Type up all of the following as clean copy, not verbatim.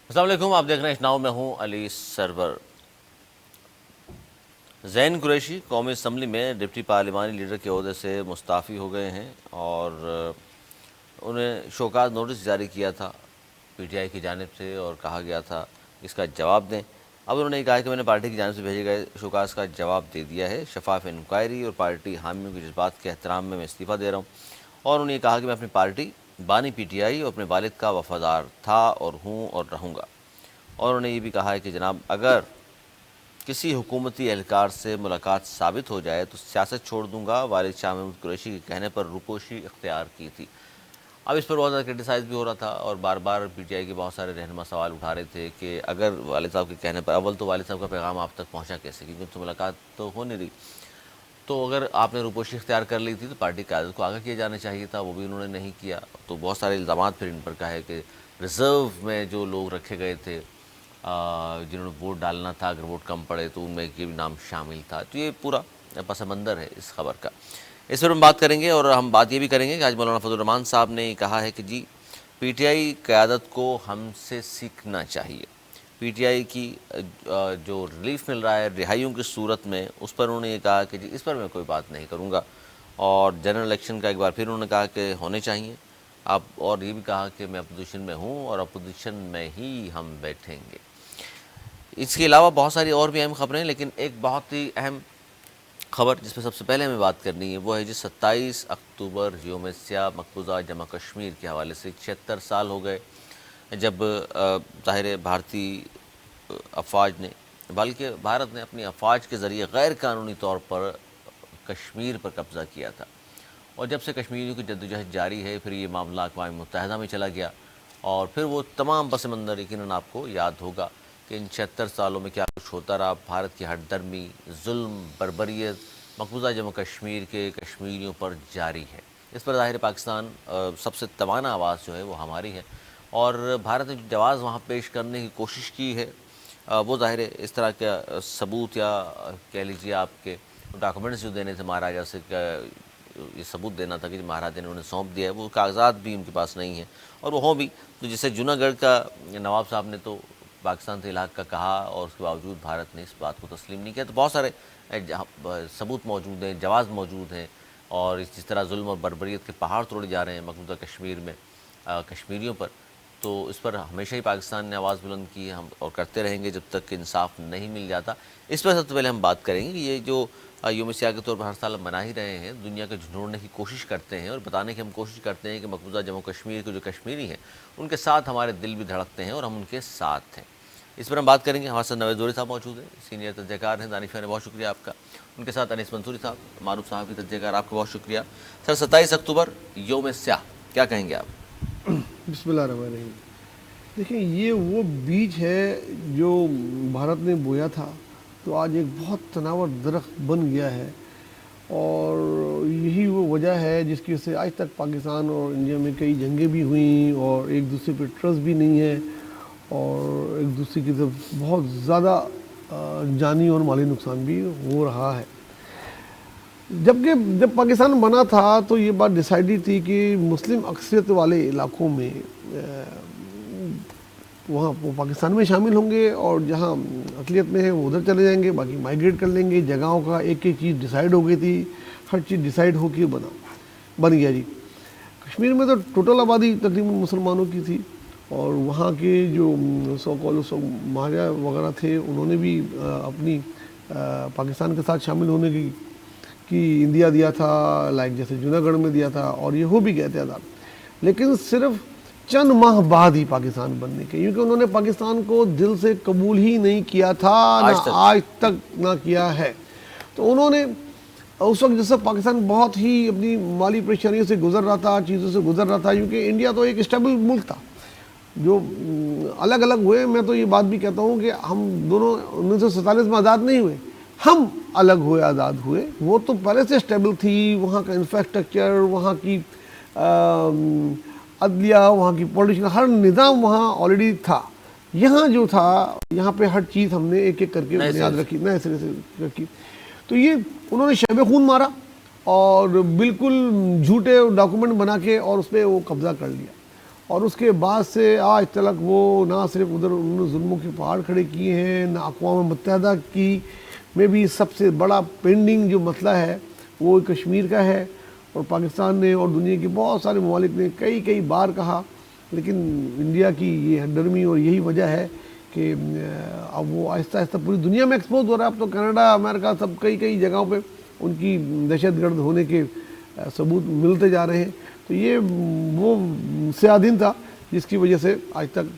السلام علیکم، آپ دیکھ رہے ہیں اشناؤ، میں ہوں علی سرور۔ زین قریشی قومی اسمبلی میں ڈپٹی پارلیمانی لیڈر کے عہدے سے مستعفی ہو گئے ہیں اور انہیں شوکاز نوٹس جاری کیا تھا پی ٹی آئی کی جانب سے اور کہا گیا تھا اس کا جواب دیں۔ اب انہوں نے یہ کہا کہ میں نے پارٹی کی جانب سے بھیجے گئے شوکاز کا جواب دے دیا ہے، شفاف انکوائری اور پارٹی حامیوں کے جذبات کے احترام میں استعفیٰ دے رہا ہوں۔ اور انہوں نے یہ کہا کہ میں اپنی پارٹی بانی پی ٹی آئی اور اپنے والد کا وفادار تھا اور ہوں اور رہوں گا۔ اور انہوں نے یہ بھی کہا ہے کہ جناب اگر کسی حکومتی اہلکار سے ملاقات ثابت ہو جائے تو سیاست چھوڑ دوں گا، والد شاہ محمود قریشی کے کہنے پر روپوشی اختیار کی تھی۔ اب اس پر بہت زیادہ کرٹیسائز بھی ہو رہا تھا اور بار بار پی ٹی آئی کے بہت سارے رہنما سوال اٹھا رہے تھے کہ اگر والد صاحب کے کہنے پر، اول تو والد صاحب کا پیغام آپ تک پہنچا کیسے، کیونکہ ان سے ملاقات تو ہو نہیں رہی، تو اگر آپ نے روپوشی اختیار کر لی تھی تو پارٹی قیادت کو آگاہ کیا جانا چاہیے تھا، وہ بھی انہوں نے نہیں کیا۔ تو بہت سارے الزامات پھر ان پر کا ہے کہ ریزرو میں جو لوگ رکھے گئے تھے جنہوں نے ووٹ ڈالنا تھا، اگر ووٹ کم پڑے تو ان میں یہ بھی نام شامل تھا۔ تو یہ پورا پس منظر ہے اس خبر کا، اس پر ہم بات کریں گے۔ اور ہم بات یہ بھی کریں گے کہ آج مولانا فضل الرحمان صاحب نے کہا ہے کہ جی پی ٹی آئی قیادت کو ہم سے سیکھنا چاہیے۔ پی ٹی آئی کی جو ریلیف مل رہا ہے رہائیوں کی صورت میں، اس پر انہوں نے یہ کہا کہ جی اس پر میں کوئی بات نہیں کروں گا۔ اور جنرل الیکشن کا ایک بار پھر انہوں نے کہا کہ ہونے چاہیے آپ، اور یہ بھی کہا کہ میں اپوزیشن میں ہوں اور اپوزیشن میں ہی ہم بیٹھیں گے۔ اس کے علاوہ بہت ساری اور بھی اہم خبریں، لیکن ایک بہت ہی اہم خبر جس پہ سب سے پہلے ہمیں بات کرنی ہے وہ ہے جی 27 اکتوبر یوم سیاہ مقبوضہ جموں کشمیر کے حوالے سے 76 سال ہو گئے جب ظاہر بھارتی افواج نے، بلکہ بھارت نے اپنی افواج کے ذریعے غیر قانونی طور پر کشمیر پر قبضہ کیا تھا۔ اور جب سے کشمیریوں کی جدوجہد جاری ہے، پھر یہ معاملہ اقوام متحدہ میں چلا گیا اور پھر وہ تمام پس منظر یقیناً آپ کو یاد ہوگا کہ ان 76 سالوں میں کیا کچھ ہوتا رہا۔ بھارت کی ہٹ درمی، ظلم، بربریت مقبوضہ جموں کشمیر کے کشمیریوں پر جاری ہے۔ اس پر ظاہر پاکستان سب سے توانا آواز جو ہے وہ ہماری ہے، اور بھارت نے جو جواز وہاں پیش کرنے کی کوشش کی ہے وہ ظاہر اس طرح کا ثبوت یا کہہ لیجیے آپ کے ڈاکومنٹس جو دینے تھے مہاراجا سے، یہ ثبوت دینا تھا کہ مہاراجا نے انہیں سونپ دیا ہے، وہ کاغذات بھی ان کے پاس نہیں ہیں، اور وہ ہوں بھی تو جسے جوناگڑھ کا نواب صاحب نے تو پاکستان سے الحاق کا کہا اور اس کے باوجود بھارت نے اس بات کو تسلیم نہیں کیا۔ تو بہت سارے ثبوت موجود ہیں، جواز موجود ہیں، اور جس طرح ظلم اور بربریت کے پہاڑ توڑے جا رہے ہیں مقبوضہ کشمیر میں کشمیریوں پر، تو اس پر ہمیشہ ہی پاکستان نے آواز بلند کی ہے، ہم اور کرتے رہیں گے جب تک کہ انصاف نہیں مل جاتا۔ اس پر سب سے پہلے ہم بات کریں گے کہ یہ جو یوم سیاہ کے طور پر ہر سال ہم منا ہی رہے ہیں، دنیا کو جھنڈوڑنے کی کوشش کرتے ہیں اور بتانے کی ہم کوشش کرتے ہیں کہ مقبوضہ جموں کشمیر کے جو کشمیری ہیں ان کے ساتھ ہمارے دل بھی دھڑکتے ہیں اور ہم ان کے ساتھ ہیں۔ اس پر ہم بات کریں گے۔ ہمارے ساتھ نوید زوری صاحب موجود ہیں، سینئر تجزیہ کار ہیں، دانش بھائی نے بہت شکریہ آپ کا۔ ان کے ساتھ انیس منصوری صاحب، معروف صحافی تجزیہ کار، آپ کا بہت شکریہ۔ سر 27 اکتوبر یوم سیاہ، کیا کہیں گے آپ؟ بسم اللہ الرحمن الرحیم۔ دیکھیں، یہ وہ بیج ہے جو بھارت نے بویا تھا تو آج ایک بہت تناور درخت بن گیا ہے، اور یہی وہ وجہ ہے جس کی وجہ سے آج تک پاکستان اور انڈیا میں کئی جنگیں بھی ہوئیں اور ایک دوسرے پہ ٹرسٹ بھی نہیں ہے، اور ایک دوسرے کی طرف بہت زیادہ جانی اور مالی نقصان بھی ہو رہا ہے۔ جب پاکستان بنا تھا تو یہ بات ڈیسائیڈ تھی کہ مسلم اکثریت والے علاقوں میں وہاں وہ پاکستان میں شامل ہوں گے، اور جہاں اقلیت میں ہیں وہ ادھر چلے جائیں گے، باقی مائیگریٹ کر لیں گے۔ جگہوں کا ایک ایک چیز ڈیسائیڈ ہو گئی تھی، ہر چیز ڈیسائیڈ ہو کے بن گیا جی۔ کشمیر میں تو ٹوٹل آبادی تقریباً مسلمانوں کی تھی، اور وہاں کے جو مہاراجا وغیرہ تھے انہوں نے بھی اپنی پاکستان کے ساتھ شامل ہونے کی انڈیا دیا تھا، لائک جیسے جوناگڑھ میں دیا تھا، اور یہ ہو بھی گئے تھے آزاد، لیکن صرف چند ماہ بعد ہی پاکستان بننے کے، کیونکہ انہوں نے پاکستان کو دل سے قبول ہی نہیں کیا تھا، آج تک نہ کیا ہے۔ تو انہوں نے اس وقت جس وقت پاکستان بہت ہی اپنی مالی پریشانیوں سے گزر رہا تھا، چیزوں سے گزر رہا تھا، کیونکہ انڈیا تو ایک اسٹیبل ملک تھا، جو الگ الگ ہوئے، میں تو یہ بات بھی کہتا ہوں کہ ہم دونوں 1947 میں آزاد نہیں ہوئے، ہم الگ ہوئے، آزاد ہوئے۔ وہ تو پہلے سے اسٹیبل تھی، وہاں کا انفراسٹرکچر، وہاں کی عدلیہ، وہاں کی پولیٹیشن، ہر نظام وہاں آلریڈی تھا۔ یہاں جو تھا، یہاں پہ ہر چیز ہم نے ایک ایک کر کے بنیاد رکھی، نئے سرے سے رکھی۔ تو یہ انہوں نے شب خون مارا اور بالکل جھوٹے ڈاکومنٹ بنا کے اور اس پہ وہ قبضہ کر لیا، اور اس کے بعد سے آج تک وہ نہ صرف ادھر انہوں نے ظلموں کے پہاڑ کھڑے کیے ہیں، نہ اقوام متحدہ کی میں بھی سب سے بڑا پینڈنگ جو مسئلہ ہے وہ کشمیر کا ہے، اور پاکستان نے اور دنیا کے بہت سارے ممالک نے کئی بار کہا، لیکن انڈیا کی یہ نرمی اور یہی وجہ ہے کہ اب وہ آہستہ آہستہ پوری دنیا میں ایکسپوز ہو رہا ہے. اب تو کینیڈا، امریکہ، سب کئی جگہوں پہ ان کی دہشت گرد ہونے کے ثبوت ملتے جا رہے ہیں. تو یہ وہ سیاہ دن تھا جس کی وجہ سے آج تک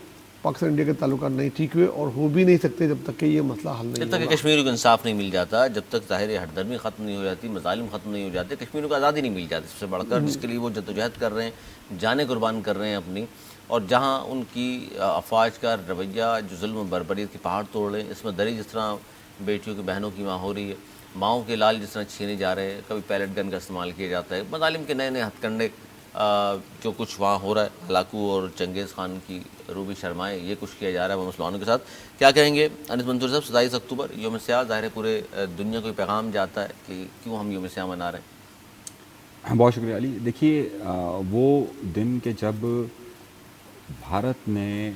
پاکستان انڈیا کے تعلقات نہیں ٹھیک ہوئے، اور ہو بھی نہیں سکتے جب تک کہ یہ مسئلہ حل نہیں جب تک کہ کشمیریوں کو انصاف نہیں مل جاتا، جب تک ظاہر ہٹ درمی ختم نہیں ہو جاتی، مظالم ختم نہیں ہو جاتے، کشمیریوں کو آزادی نہیں مل جاتی سب سے بڑھ کر، جس کے لیے وہ جدوجہد کر رہے ہیں، جانیں قربان کر رہے ہیں اپنی. اور جہاں ان کی افواج کا رویہ جو ظلم و بربریت کے پہاڑ توڑ رہے ہیں، اس میں دری جس طرح بیٹیوں کی بہنوں کی ماں ہو رہی ہے، ماؤں کے لال جس طرح چھینے جا رہے ہیں، کبھی پیلٹ گن کا استعمال کیا جاتا ہے، مظالم کے نئے ہتھ کنڈے جو کچھ وہاں ہو رہا ہے، ہلاکو اور چنگیز خان کی روبی شرمائے، یہ کچھ کیا جا رہا ہے وہ مسلمانوں کے ساتھ. کیا کہیں گے انس منصور صاحب؟ 27 اکتوبر یوم سیاہ، ظاہر ہے پورے دنیا کو پیغام جاتا ہے کہ کیوں ہم یوم سیاہ منا رہے ہیں. بہت شکریہ علی. دیکھیے وہ دن کہ جب بھارت نے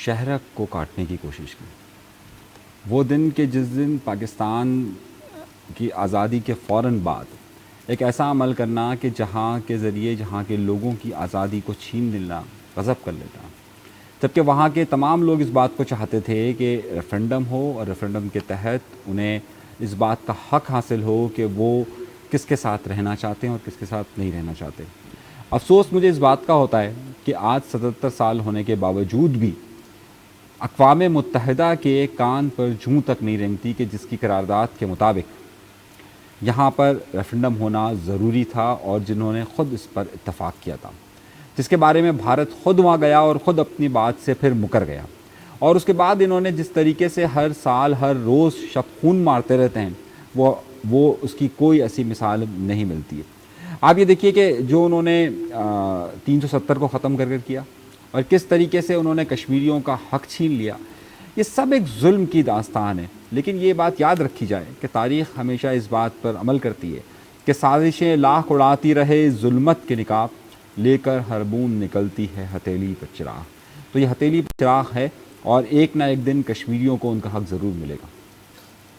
شہرک کو کاٹنے کی کوشش کی، وہ دن کہ جس دن پاکستان کی آزادی کے فوراً بعد ایک ایسا عمل کرنا کہ جہاں کے ذریعے جہاں کے لوگوں کی آزادی کو چھین لینا، غصب کر لیتا، جبکہ وہاں کے تمام لوگ اس بات کو چاہتے تھے کہ ریفرنڈم ہو، اور ریفرنڈم کے تحت انہیں اس بات کا حق حاصل ہو کہ وہ کس کے ساتھ رہنا چاہتے ہیں اور کس کے ساتھ نہیں رہنا چاہتے. افسوس مجھے اس بات کا ہوتا ہے کہ آج 77 سال ہونے کے باوجود بھی اقوام متحدہ کے کان پر جوں تک نہیں رینگتی کہ جس کی قرارداد کے مطابق یہاں پر ریفرنڈم ہونا ضروری تھا، اور جنہوں نے خود اس پر اتفاق کیا تھا، جس کے بارے میں بھارت خود وہاں گیا اور خود اپنی بات سے پھر مکر گیا. اور اس کے بعد انہوں نے جس طریقے سے ہر سال ہر روز شب خون مارتے رہتے ہیں، وہ اس کی کوئی ایسی مثال نہیں ملتی ہے. آپ یہ دیکھیے کہ جو انہوں نے 370 کو ختم کر کیا، اور کس طریقے سے انہوں نے کشمیریوں کا حق چھین لیا، یہ سب ایک ظلم کی داستان ہے. لیکن یہ بات یاد رکھی جائے کہ تاریخ ہمیشہ اس بات پر عمل کرتی ہے کہ سازشیں لاکھ اڑاتی رہے ظلمت کے نقاب، لے کر ہر بوند نکلتی ہے ہتھیلی پر چراغ. تو یہ ہتھیلی پر چراغ ہے، اور ایک نہ ایک دن کشمیریوں کو ان کا حق ضرور ملے گا.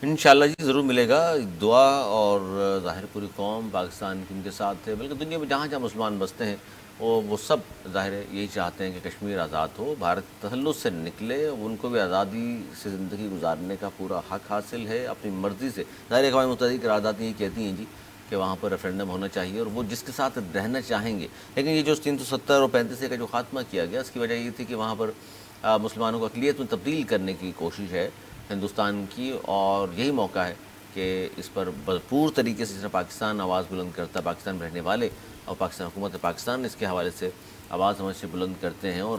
انشاءاللہ جی ضرور ملے گا. دعا اور ظاہر پوری قوم پاکستان کی ان کے ساتھ ہے، بلکہ دنیا میں جہاں جہاں مسلمان بستے ہیں وہ سب ظاہر ہے یہی چاہتے ہیں کہ کشمیر آزاد ہو، بھارت تسلط سے نکلے، ان کو بھی آزادی سے زندگی گزارنے کا پورا حق حاصل ہے اپنی مرضی سے. ظاہر اقوام متحدہ کی قرارداد یہی کہتی ہیں جی کہ وہاں پر ریفرنڈم ہونا چاہیے، اور وہ جس کے ساتھ رہنا چاہیں گے. لیکن یہ جو 370 اور 35 کا جو خاتمہ کیا گیا، اس کی وجہ یہ تھی کہ وہاں پر مسلمانوں کو اقلیت میں تبدیل کرنے کی کوشش ہے ہندوستان کی، اور یہی موقع ہے کہ اس پر بھرپور طریقے سے جس طرح پاکستان آواز بلند کرتا ہے، پاکستان میں رہنے والے اور پاکستان حکومت پاکستان اس کے حوالے سے آواز ہمیشہ بلند کرتے ہیں اور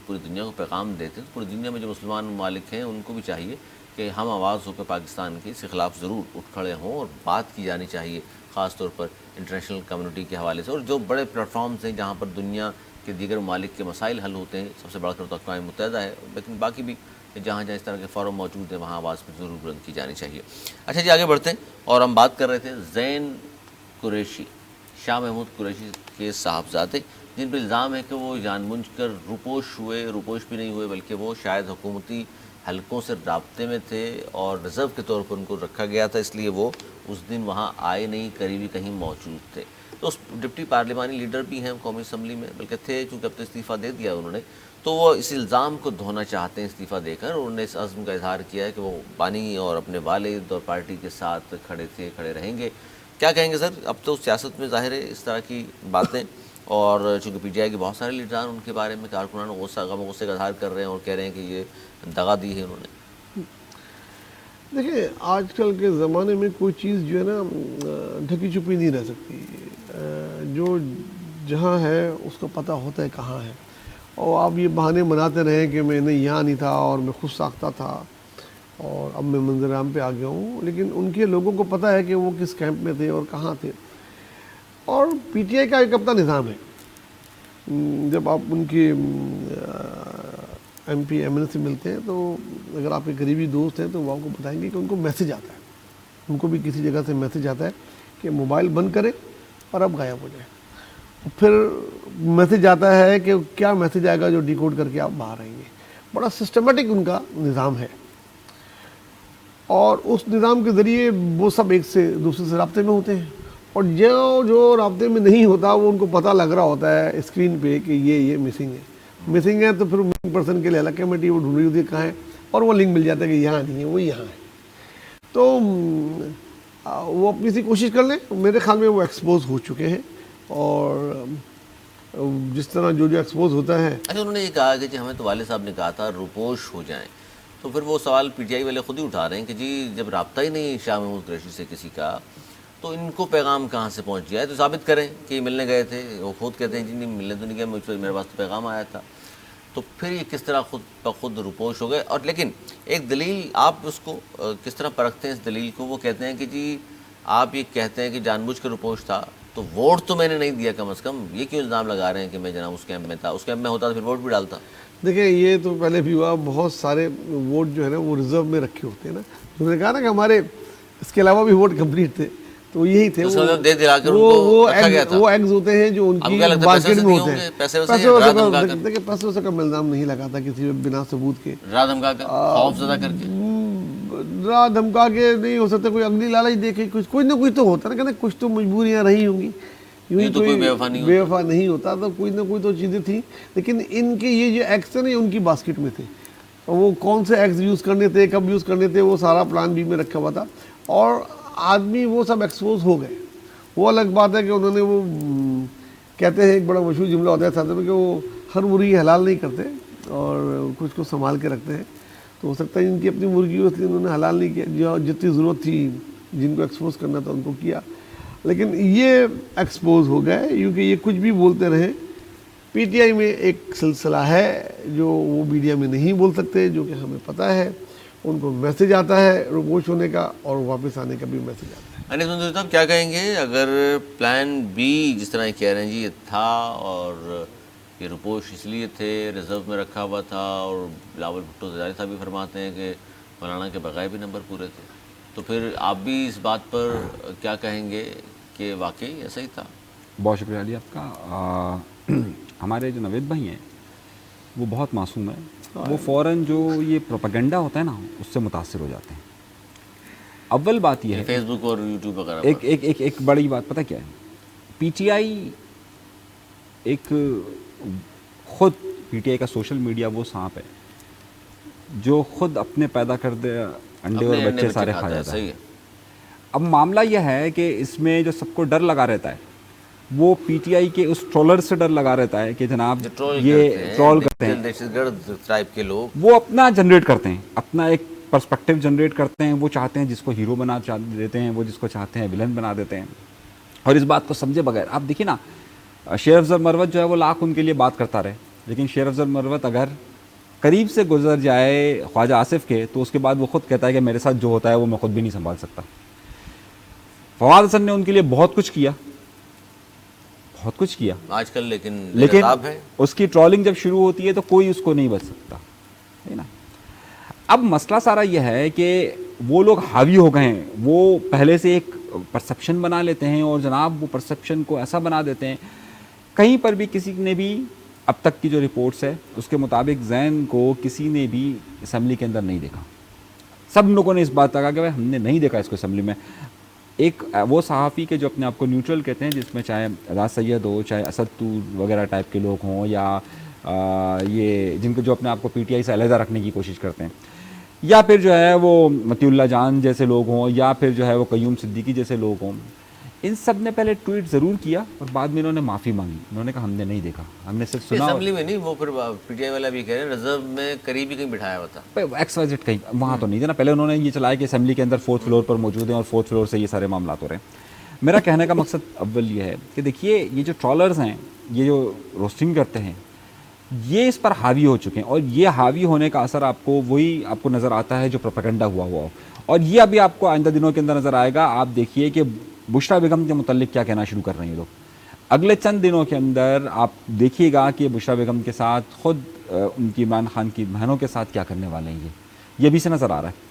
پوری دنیا کو پیغام دیتے ہیں. پوری دنیا میں جو مسلمان ممالک ہیں ان کو بھی چاہیے کہ ہم آواز ہو کر پاکستان کے اس کے خلاف ضرور اٹھ کھڑے ہوں، اور بات کی جانی چاہیے خاص طور پر انٹرنیشنل کمیونٹی کے حوالے سے. اور جو بڑے پلیٹ فارمز ہیں جہاں پر دنیا کے دیگر ممالک کے مسائل حل ہوتے ہیں، سب سے بڑھ کر تو اقوام متحدہ ہے، لیکن باقی بھی جہاں جہاں اس طرح کے فورم موجود ہیں وہاں آواز پہ ضرور بلند کی جانی چاہیے. اچھا جی آگے بڑھتے ہیں، اور ہم بات کر رہے تھے زین قریشی، شاہ محمود قریشی کے صاحبزادے، جن پر الزام ہے کہ وہ جان بوجھ کر روپوش ہوئے، روپوش بھی نہیں ہوئے بلکہ وہ شاید حکومتی حلقوں سے رابطے میں تھے اور ریزرو کے طور پر ان کو رکھا گیا تھا، اس لیے وہ اس دن وہاں آئے نہیں، قریبی کہیں موجود تھے. تو اس ڈپٹی پارلیمانی لیڈر بھی ہیں قومی اسمبلی میں، بلکہ تھے، چونکہ اب تو استعفیٰ دے دیا انہوں نے، تو وہ اس الزام کو دھونا چاہتے ہیں استعفیٰ دے کر. اور انہوں نے اس عزم کا اظہار کیا ہے کہ وہ بانی اور اپنے والد اور پارٹی کے ساتھ کھڑے رہیں گے. کیا کہیں گے سر؟ اب تو سیاست میں ظاہر ہے اس طرح کی باتیں، اور چونکہ پی ٹی آئی کے بہت سارے لیڈران ان کے بارے میں کارکنان غم و غصے کا اظہار کر رہے ہیں اور کہہ رہے ہیں کہ یہ دغا دی ہے انہوں نے. دیکھیں آج کل کے زمانے میں کوئی چیز جو ہے نا ڈھکی چھپی نہیں رہ سکتی، جو جہاں ہے اس کو پتہ ہوتا ہے کہاں ہے. اور آپ یہ بہانے بناتے رہیں کہ میں نے یہاں نہیں تھا اور میں خود ساختہ تھا اور اب میں منظر عام پہ آ گیا ہوں، لیکن ان کے لوگوں کو پتہ ہے کہ وہ کس کیمپ میں تھے اور کہاں تھے. اور پی ٹی آئی کا ایک اپنا نظام ہے، جب آپ ان کے ایم پی ایم ایل سے ملتے ہیں تو اگر آپ کے قریبی دوست ہیں تو وہ آپ کو بتائیں گے کہ ان کو میسج آتا ہے، ان کو بھی کسی جگہ سے میسج آتا ہے کہ موبائل بند کریں اور اب غائب ہو جائیں. پھر میسیج آتا ہے کہ کیا میسیج آئے گا جو ڈیکوڈ کر کے آپ باہر آئیں گے. بڑا سسٹمیٹک ان کا نظام ہے, اور اس نظام کے ذریعے وہ سب ایک سے دوسرے سے رابطے میں ہوتے ہیں, اور جو رابطے میں نہیں ہوتا وہ ان کو پتہ لگ رہا ہوتا ہے اسکرین پہ کہ یہ مسنگ ہے, تو پھر مسنگ پرسن کے لیے الگ کمیٹی وہ ڈھونڈ رہی ہوتی ہے کہاں ہے, اور وہ لنک مل جاتا ہے کہ یہاں نہیں ہے, وہ یہاں ہے. تو وہ اپنی سی کوشش کر لیں, میرے خیال میں وہ ایکسپوز ہو چکے ہیں, اور جس طرح جو ایکسپوز ہوتا ہے. اچھا, انہوں نے یہ کہا کہ جی ہمیں تو والد صاحب نے کہا تھا روپوش ہو جائیں, تو پھر وہ سوال پی ٹی آئی والے خود ہی اٹھا رہے ہیں کہ جی جب رابطہ ہی نہیں شاہ محمود قریشی سے کسی کا, تو ان کو پیغام کہاں سے پہنچ گیا ہے؟ تو ثابت کریں کہ ملنے گئے تھے. وہ خود کہتے ہیں جی نہیں ملنے تو نہیں گیا, مجھ پر میرے پاس تو پیغام آیا تھا. تو پھر یہ کس طرح خود بخود روپوش ہو گئے؟ اور لیکن ایک دلیل آپ اس کو کس طرح پرکھتے ہیں اس دلیل کو؟ وہ کہتے ہیں کہ جی آپ یہ کہتے ہیں کہ جان بوجھ کے روپوش تھا, تو ووٹ تو میں نے نہیں دیا کم از کم, یہ کیوں الزام لگا رہے ہیں کہ میں جناب اس کیمپ میں تھا؟ اس کیمپ میں ہوتا تو پھر ووٹ بھی ڈالتا. دیکھیں یہ تو پہلے بھی ہوا, بہت سارے ووٹ جو ہے نا وہ ریزرو میں رکھے ہوتے ہیں نا. جو نے کہا نا کہ ہمارے اس کے علاوہ بھی ووٹ کمپلیٹ تھے, تو یہی تھے وہ ایگز ہوتے ہیں جو ان کی باسکٹ میں ہوتے ہیں. پیسے سے کم الزام نہیں لگاتا کسی بنا ثبوت کے, راہ دھمکا کے نہیں ہو سکتا. کوئی اگلی لالچ دیکھے, کوئی نہ کوئی تو ہوتا نا, کہتے کچھ تو مجبوریاں رہی ہوں گی, کوئی بے وفا نہیں ہوتا, تو کوئی نہ کوئی تو چیزیں تھیں. لیکن ان کے یہ جو ایگز تھے نا ان کی باسکٹ میں تھے, وہ کون سے ایگز یوز کرنے تھے, کب یوز کرنے تھے, وہ سارا پلان بی میں رکھا ہوا تھا. اور آدمی وہ سب ایکسپوز ہو گئے. وہ الگ بات ہے کہ انہوں نے وہ کہتے ہیں ایک بڑا مشہور جملہ ہوتا ہے ساتھ میں کہ وہ ہر مرغی حلال نہیں کرتے اور کچھ کو سنبھال کے رکھتے ہیں. تو ہو سکتا ہے ان کی اپنی مرغی اس لیے انہوں نے حلال نہیں کیا, جو جتنی ضرورت تھی جن کو ایکسپوز کرنا تھا ان کو کیا. لیکن یہ ایکسپوز ہو گئے کیونکہ یہ کچھ بھی بولتے رہے. پی ٹی آئی میں ایک سلسلہ ہے جو وہ میڈیا میں نہیں بول سکتے, جو کہ ہمیں پتہ ہے. ان کو میسیج آتا ہے روپوش ہونے کا, اور واپس آنے کا بھی میسیج آتا ہے. انیس منظور صاحب کیا کہیں گے اگر پلان بی جس طرح یہ کہہ رہے ہیں جی یہ تھا, اور یہ روپوش اس لیے تھے, ریزرو میں رکھا ہوا تھا, اور بلاول بھٹو زرداری صاحب بھی فرماتے ہیں کہ مولانا کے بغیر بھی نمبر پورے تھے, تو پھر آپ بھی اس بات پر کیا کہیں گے کہ واقعی ایسا ہی تھا؟ بہت شکریہ علی آپ کا. ہمارے جو نوید بھائی ہیں وہ بہت معصوم ہیں, وہ فوراً جو یہ پروپیگنڈا ہوتا ہے نا اس سے متاثر ہو جاتے ہیں. اول بات یہ ہے فیس بک اور یوٹیوب وغیرہ ایک بڑی بات پتہ کیا ہے, پی ٹی آئی ایک خود پی ٹی آئی کا سوشل میڈیا وہ سانپ ہے جو خود اپنے پیدا کردے انڈے اور بچے سارے کھا جاتا ہے. اب معاملہ یہ ہے کہ اس میں جو سب کو ڈر لگا رہتا ہے وہ پی ٹی آئی کے اس ٹرولر سے ڈر لگا رہتا ہے کہ جناب یہ ٹرول کرتے ہیں کے لوگ, وہ اپنا جنریٹ کرتے ہیں, اپنا ایک پرسپیکٹیو جنریٹ کرتے ہیں. وہ چاہتے ہیں جس کو ہیرو بنا دیتے ہیں, وہ جس کو چاہتے ہیں ولن بنا دیتے ہیں, اور اس بات کو سمجھے بغیر. آپ دیکھیے نا, شیر افضل مروت جو ہے وہ لاکھ ان کے لیے بات کرتا رہے, لیکن شیر افضل مروت اگر قریب سے گزر جائے خواجہ آصف کے تو اس کے بعد وہ خود کہتا ہے کہ میرے ساتھ جو ہوتا ہے وہ میں خود بھی نہیں سنبھال سکتا. فواد حسن نے ان کے لیے بہت کچھ کیا آج کل, لیکن اس کی ٹرولنگ جب شروع ہوتی ہے تو کوئی اس کو نہیں بچ سکتا ہے نا. اب مسئلہ سارا یہ ہے کہ وہ لوگ حاوی ہو گئے ہیں, وہ پہلے سے ایک پرسیپشن بنا لیتے ہیں, اور جناب وہ پرسیپشن کو ایسا بنا دیتے ہیں. کہیں پر بھی کسی نے بھی اب تک کی جو رپورٹس ہے اس کے مطابق زین کو کسی نے بھی اسمبلی کے اندر نہیں دیکھا. سب لوگوں نے اس بات کہا کہ بھائی ہم نے نہیں دیکھا اس کو اسمبلی میں. ایک وہ صحافی کے جو اپنے آپ کو نیوٹرل کہتے ہیں, جس میں چاہے راز سید ہو, چاہے اسد طور وغیرہ ٹائپ کے لوگ ہوں, یا یہ جن کو جو اپنے آپ کو پی ٹی آئی سے علیحدہ رکھنے کی کوشش کرتے ہیں, یا پھر جو ہے وہ مطیع اللہ جان جیسے لوگ ہوں, یا پھر جو ہے وہ قیوم صدیقی جیسے لوگ ہوں, ان سب نے پہلے ٹویٹ ضرور کیا اور بعد میں انہوں نے معافی مانگی. انہوں نے کہا ہم نے نہیں دیکھا, ہم نے صرف سنا. اسمبلی میں نہیں, وہ پھر پی ٹی آئی والا بھی کہہ رہے ہیں ریزرو میں قریب ہی کہیں بٹھایا ہوا تھا, ایکس وائی زیڈ کہیں وہاں تو نہیں تھا نا. پہلے انہوں نے یہ چلایا کہ اسمبلی کے اندر 4th فلور پر موجود ہیں اور 4th فلور سے یہ سارے معاملات ہو رہے ہیں. میرا کہنے کا مقصد اول یہ ہے کہ دیکھیے یہ جو ٹرولرز ہیں, یہ جو روسٹنگ کرتے ہیں, یہ اس پر حاوی ہو چکے ہیں, اور یہ حاوی ہونے کا اثر آپ کو وہی آپ کو نظر آتا ہے جو پروپیگنڈا ہوا ہو, اور یہ ابھی آپ کو آئندہ دنوں کے اندر نظر آئے گا. آپ دیکھیے کہ بشریٰ بیگم کے متعلق کیا کہنا شروع کر رہے ہیں لوگ. اگلے چند دنوں کے اندر آپ دیکھیے گا کہ بشریٰ بیگم کے ساتھ خود ان کی عمران خان کی بہنوں کے ساتھ کیا کرنے والے ہیں, یہ بھی سے نظر آ رہا ہے.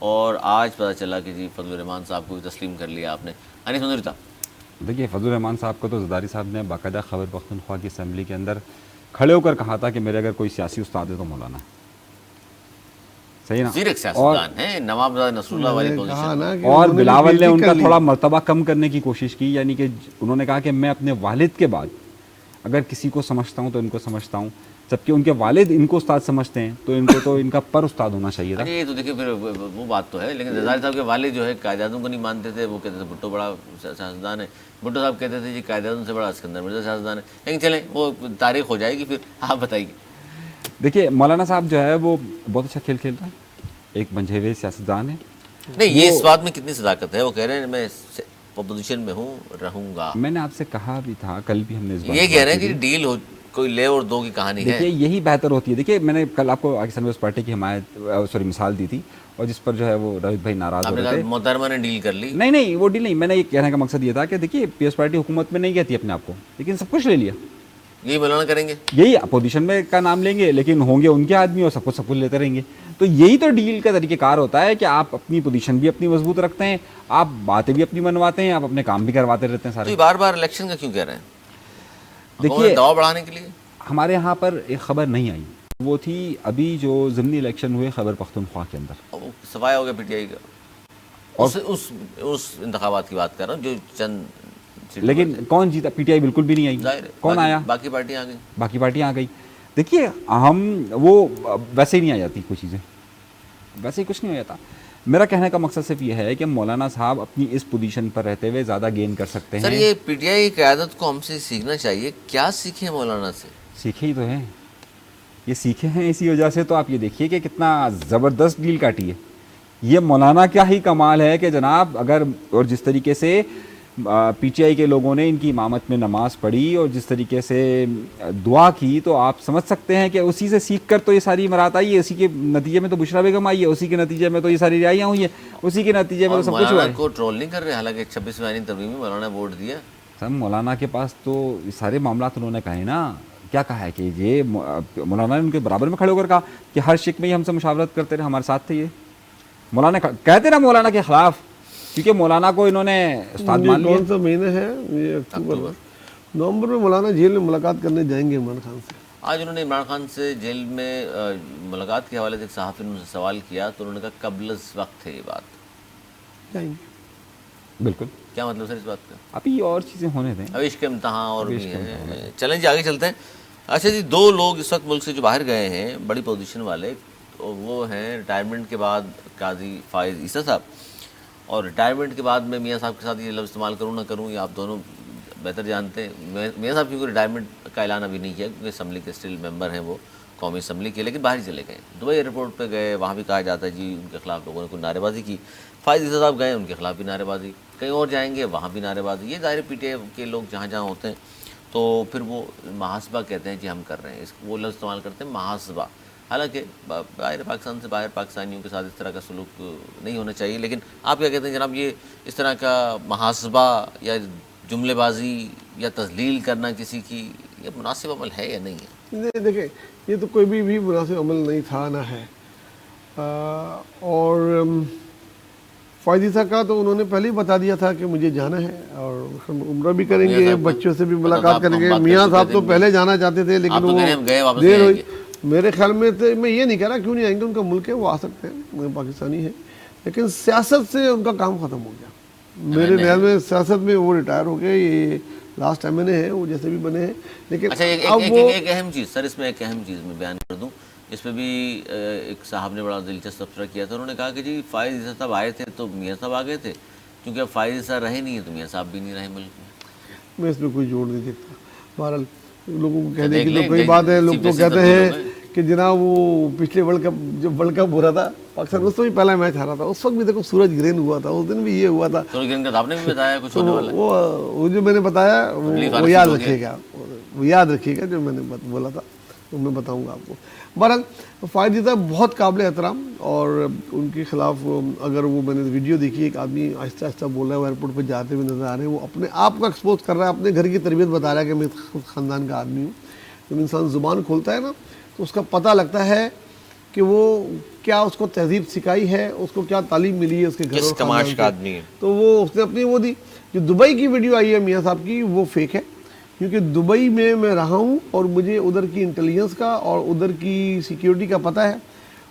اور آج پتہ چلا کہ جی فضل الرحمان صاحب کو بھی تسلیم کر لیا آپ نے. انیس منظوری صاحب دیکھیے فضل الرحمان صاحب کو تو زرداری صاحب نے باقاعدہ خیبر پختونخوا کی اسمبلی کے اندر کھڑے ہو کر کہا تھا کہ میرے اگر کوئی سیاسی استاد ہے تو مولانا ہے. صحیح نا. وزیر ایک سیاستدان ہیں, نواب زادہ نصر اللہ والی پوزیشن. اور بلاول نے ان کا تھوڑا مرتبہ کم کرنے کی کوشش کی, یعنی کہ انہوں نے کہا کہ میں اپنے والد کے بعد اگر کسی کو سمجھتا ہوں تو ان کو سمجھتا ہوں, جبکہ ان کے والد ان کو استاد سمجھتے ہیں تو ان کو تو ان کا پر استاد ہونا چاہیے تھا. یہ تو دیکھیے پھر وہ بات تو ہے, لیکن زرداری صاحب کے والد جو ہے قائد اعظم کو نہیں مانتے تھے, وہ کہتے تھے بھٹو بڑا سیاستدان ہے, بھٹو صاحب کہتے تھے جی قائد اعظم سے بڑا اسکندر مرزا سیاستدان ہے. لیکن چلیں وہ تاریخ ہو جائے گی, پھر آپ بتائیے. دیکھیے مولانا صاحب جو ہے وہ بہت اچھا کھیل کھیلتا ہے, ایک منجھے ہوئے سیاستدان ہے. نہیں یہ اس بات میں کتنی صداقت ہے, وہ کہہ رہے ہیں میں اپوزیشن میں ہوں رہوں گا. میں نے آپ سے کہا بھی تھا, کل بھی ہم نے اس بات یہ کہہ رہے ہیں کہ ڈیل ہو, کوئی لے اور دو کی کہانی ہے. دیکھیے یہی بہتر ہوتی ہے. دیکھیے میں نے کل آپ کو پاکستان پیپلز پارٹی کی حمایت مثال دی تھی, اور جس پر جو ہے وہ روہت بھائی ناراض ہو رہے تھے. محترمہ نے ڈیل کر لی. نہیں وہ ڈیل نہیں, میں نے یہ کہنے کا مقصد یہ تھا کہ دیکھیے پیپلز پارٹی حکومت میں نہیں کہتی اپنے آپ کو, لیکن سب کچھ لے لیا. یہی مولانا کریں گے, یہی اپوزیشن میں کا نام لیں گے, لیکن ہوں گے ان کے آدمی اور سب کچھ لیتے رہیں گے. تو یہی تو ڈیل کا طریقہ کار ہوتا ہے کہ آپ اپنی پوزیشن بھی اپنی مضبوط رکھتے ہیں, آپ باتیں بھی اپنی منواتے ہیں, آپ اپنے کام بھی کرواتے رہتے ہیں تو سارے. یہ بار بار الیکشن کا کیوں کہہ رہے ہیں؟ دیکھیے دباؤ بڑھانے کے لیے. ہمارے یہاں پر ایک خبر نہیں آئی, وہ تھی ابھی جو ضمنی الیکشن ہوئے خیبر پختونخوا کے اندر, صفایا ہو گیا پی ٹی آئی کا. اس انتخابات کی بات کر رہا ہوں جو چند, لیکن کون جیتا؟ پی ٹی آئی بالکل بھی نہیں آئی. ظاہر ہے کون آیا؟ باقی پارٹیاں آ گئی. باقی پارٹیاں آ گئی. دیکھیے ہم وہ ویسے ہی نہیں آ جاتی کوئی چیزیں, ویسے ہی کچھ نہیں ہو جاتا. میرا کہنے کا مقصد صرف یہ ہے کہ مولانا صاحب اپنی اس پوزیشن پر رہتے ہوئے زیادہ گین کر سکتے ہیں. سر یہ پی ٹی آئی کی قیادت کو ہم سے سیکھنا چاہیے. کیا سیکھیں مولانا سے؟ سیکھے ہی تو ہیں, یہ سیکھے ہیں اسی وجہ سے. تو آپ یہ دیکھیے کہ کتنا زبردست ڈیل کاٹی ہے. یہ مولانا کیا ہی کمال ہے کہ جناب اگر, اور جس طریقے سے پی ٹی آئی کے لوگوں نے ان کی امامت میں نماز پڑھی اور جس طریقے سے دعا کی, تو آپ سمجھ سکتے ہیں کہ اسی سے سیکھ کر تو یہ ساری امارات آئی ہے. اسی کے نتیجے میں تو بشرا بیگم آئی ہے, اسی کے نتیجے میں تو یہ ساری رہائیاں ہوئی ہیں, اسی کے نتیجے میں تو سب کچھ ہوا ہے. مولانا کو ٹرول نہیں کر رہے, حالانکہ 26ویں آئینی ترمیم میں مولانا نے ووٹ دیا. سر مولانا کے پاس تو سارے معاملات انہوں نے کہے نا, کیا کہا ہے کہ یہ مولانا نے ان کے برابر میں کھڑے ہو کر کہا کہ ہر شک میں ہی ہم سے مشاورت کرتے رہے, ہمارے ساتھ تھے. یہ مولانا کہتے نا مولانا کے خلاف, کیونکہ مولانا کو انہوں نے استاد مان لیا. کون سا مہینہ ہے یہ؟ اکتوبر. نومبر میں مولانا جیل میں ملاقات کرنے جائیں گے عمران خان سے. آج انہوں نے عمران خان سے جیل میں ملاقات کے حوالے سے ایک صحافی نے ان سے سوال کیا, تو انہوں نے کہا قبل از وقت ہے یہ بات. جائیں گے بالکل. کیا مطلب سر اس بات کا؟ ابھی اور چیزیں ہونے دیں, اب عشق امتحان اور بھی ہیں. چلیں جی آگے چلتے ہیں. اچھا جی, 2 لوگ اس وقت ملک سے جو باہر گئے ہیں بڑی پوزیشن والے, وہ ہیں ریٹائرمنٹ کے بعد قاضی فائز عیسیٰ صاحب, اور ریٹائرمنٹ کے بعد میں میاں صاحب کے ساتھ یہ لفظ استعمال کروں نہ کروں یہ آپ دونوں بہتر جانتے ہیں. میاں صاحب کیونکہ ریٹائرمنٹ کا اعلان ابھی نہیں کیا, کیونکہ اسمبلی کے اسٹل ممبر ہیں وہ قومی اسمبلی کے, لیکن باہر چلے گئے. دبئی ایئرپورٹ پہ گئے, وہاں بھی کہا جاتا ہے جی ان کے خلاف لوگوں نے کوئی نعرے بازی کی. فائز عیسیٰ صاحب گئے, ان کے خلاف بھی نعرے بازی. کہیں اور جائیں گے وہاں بھی نعرے بازی. یہ ظاہر پی ٹی آئی کے لوگ جہاں جہاں ہوتے ہیں تو پھر وہ محاسبہ کہتے ہیں جی ہم کر رہے ہیں, وہ لفظ استعمال کرتے ہیں محاسبہ. حالانکہ باہر پاکستان سے باہر پاکستانیوں کے ساتھ اس طرح کا سلوک نہیں ہونا چاہیے. لیکن آپ کیا کہتے ہیں جناب, یہ اس طرح کا محاسبہ یا جملے بازی یا تذلیل کرنا کسی کی, یہ مناسب عمل ہے یا نہیں ہے؟ دیکھیں یہ تو کوئی بھی مناسب عمل نہیں تھا نہ ہے. اور فائز عیسیٰ کا تو انہوں نے پہلے ہی بتا دیا تھا کہ مجھے جانا ہے, اور عمرہ بھی کریں گے, بچوں سے بھی ملاقات کریں گے. میاں صاحب تو پہلے جانا چاہتے تھے لیکن وہ دیر ہوئی. میرے خیال میں تو میں یہ نہیں کہہ رہا کیوں نہیں آئیں گے, ان کا ملک ہے, وہ آ سکتے ہیں, وہ پاکستانی ہیں, لیکن سیاست سے ان کا کام ختم ہو گیا. میرے خیال میں سیاست میں وہ ریٹائر ہو گئے. یہ لاسٹ ایم این اے ہیں, وہ جیسے بھی بنے ہیں. لیکن اچھا ایک اہم چیز سر, اس میں ایک اہم چیز میں بیان کر دوں. اس پہ بھی ایک صاحب نے بڑا دلچسپ تبصرہ کیا تھا. انہوں نے کہا کہ جی فائز عیسیٰ صاحب آئے تھے تو میاں صاحب آ گئے تھے, کیونکہ اب فائز عیسیٰ رہے نہیں ہیں تو میاں صاحب بھی نہیں رہے ملک میں. میں اس میں کوئی جوڑ نہیں دیکھتا. بہرحال لوگوں کو کہنے کی تو کوئی بات ہے. لوگ تو کہتے ہیں کہ جناب وہ پچھلے ورلڈ کپ, جب ورلڈ کپ ہو رہا تھا پاکستان, اس میں بھی پہلا میچ ہارا تھا. اس وقت بھی دیکھو سورج گرہن ہوا تھا, اس دن بھی یہ ہوا تھا. سورج گرہن کا آپ نے بھی بتایا کچھ ہونے والا ہے. وہ جو میں نے بتایا وہ یاد رکھیے گا, وہ یاد رکھیے گا جو میں نے بولا تھا, وہ میں بتاؤں گا آپ کو. بہرحال فائز عیسیٰ بہت قابل احترام, اور ان کے خلاف اگر وہ میں نے ویڈیو دیکھی, ایک آدمی آہستہ آہستہ بول رہا ہے, وہ ایئرپورٹ پہ جاتے ہوئے نظر آ رہے ہیں, وہ اپنے آپ کو ایکسپوز کر رہا ہے, اپنے گھر کی تربیت بتا رہا ہے کہ میں خود خاندان کا آدمی ہوں. جب انسان زبان کھولتا ہے نا تو اس کا پتہ لگتا ہے کہ وہ کیا اس کو تہذیب سکھائی ہے, اس کو کیا تعلیم ملی ہے اس کے گھر کس اور کماش خاندان کا سے. آدمی ہے. تو وہ اس نے اپنی وہ دی. جو دبئی کی ویڈیو آئی ہے میاں صاحب کی وہ فیک ہے, کیونکہ دبئی میں رہا ہوں اور مجھے ادھر کی انٹیلیجنس کا اور ادھر کی سیکیورٹی کا پتہ ہے.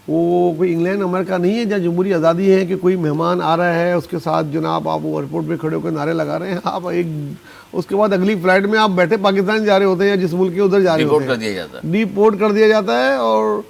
وہ کوئی انگلینڈ امریکہ نہیں ہے جہاں جمہوری آزادی ہے کہ کوئی مہمان آ رہا ہے اس کے ساتھ جناب آپ وہ ایئرپورٹ پہ کھڑے ہو کے نعرے لگا رہے ہیں, آپ ایک اس کے بعد اگلی فلائٹ میں آپ بیٹھے پاکستان جا رہے ہوتے ہیں یا جس ملک کے ادھر جا رہے ہوتے ہیں, ڈیپورٹ کر دیا جاتا ہے. ڈیپورٹ کر دیا جاتا ہے. اور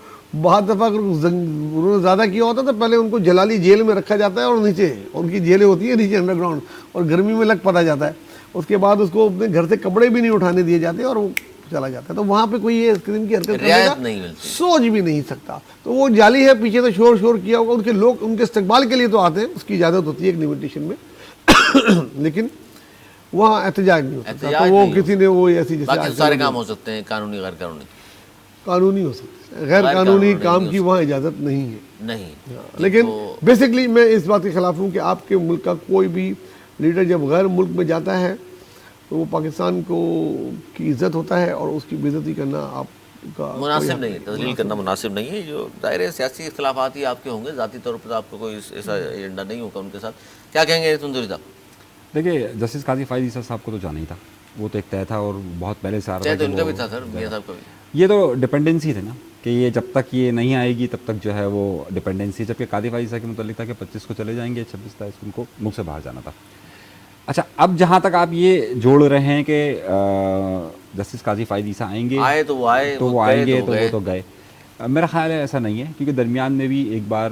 بہت دفعہ انہوں نے زیادہ کیا ہوتا ہے تو پہلے ان کو جلالی جیل میں رکھا جاتا ہے اور نیچے ان کی جیلیں ہوتی ہیں نیچے انڈر گراؤنڈ, اور گرمی میں لگ پتا جاتا ہے. اس کے بعد اس کو اپنے گھر سے کپڑے بھی نہیں اٹھانے دیے جاتے اور وہ چلا جاتا ہے. تو وہاں پہ کوئی یہ اسکرین کی حرکت کرنے کا سوچ بھی نہیں سکتا. تو وہ جعلی ہے, پیچھے تو شور کیا ہوگا. ان کے لوگ ان کے استقبال کے لیے تو آتے ہیں, اس کی اجازت ہوتی ہے ایک لمیٹیشن میں, لیکن وہاں احتجاج نہیں ہو سکتا. تو وہ کسی نے وہ ایسی باقی سارے کام ہو سکتے ہیں قانونی غیر قانونی, قانونی ہو سکتے ہیں, غیر قانونی کام کی وہاں اجازت نہیں ہے. نہیں, لیکن بیسکلی میں اس بات کے خلاف ہوں کہ آپ کے ملک کا کوئی بھی لیڈر جب غیر ملک میں جاتا ہے تو وہ پاکستان کو کی عزت ہوتا ہے اور اس کی بے عزتی کرنا آپ کا مناسب نہیں ہے, تذلیل کرنا مناسب نہیں ہے. جو دائرے سیاسی اختلافات ہی آپ کے ہوں گے, ذاتی طور پر آپ کو کوئی ایسا ایجنڈا نہیں ہوگا ان کے ساتھ. کیا کہیں گے تندوری صاحب؟ دیکھیے جسٹس قاضی فائز عیسیٰ صاحب کو تو جانا ہی تھا, وہ تو ایک طے تھا اور بہت پہلے سے آ رہا تھا. ان کا بھی تھا سر, میاں صاحب کا بھی. یہ تو ڈپینڈنسی تھی نا کہ یہ جب تک یہ نہیں آئے گی تب تک جو ہے وہ ڈپینڈنسی, جبکہ قاضی فائز عیسیٰ کے متعلق تھا کہ 25 کو چلے جائیں گے, 26 تاریخ کو ان کو ملک سے باہر جانا تھا. اچھا اب جہاں تک آپ یہ جوڑ رہے ہیں کہ جسٹس قاضی فائز عیسیٰ آئیں گے تو وہ آئے, تو وہ آئیں گے تو وہ تو گئے. میرا خیال ہے ایسا نہیں ہے, کیونکہ درمیان میں بھی ایک بار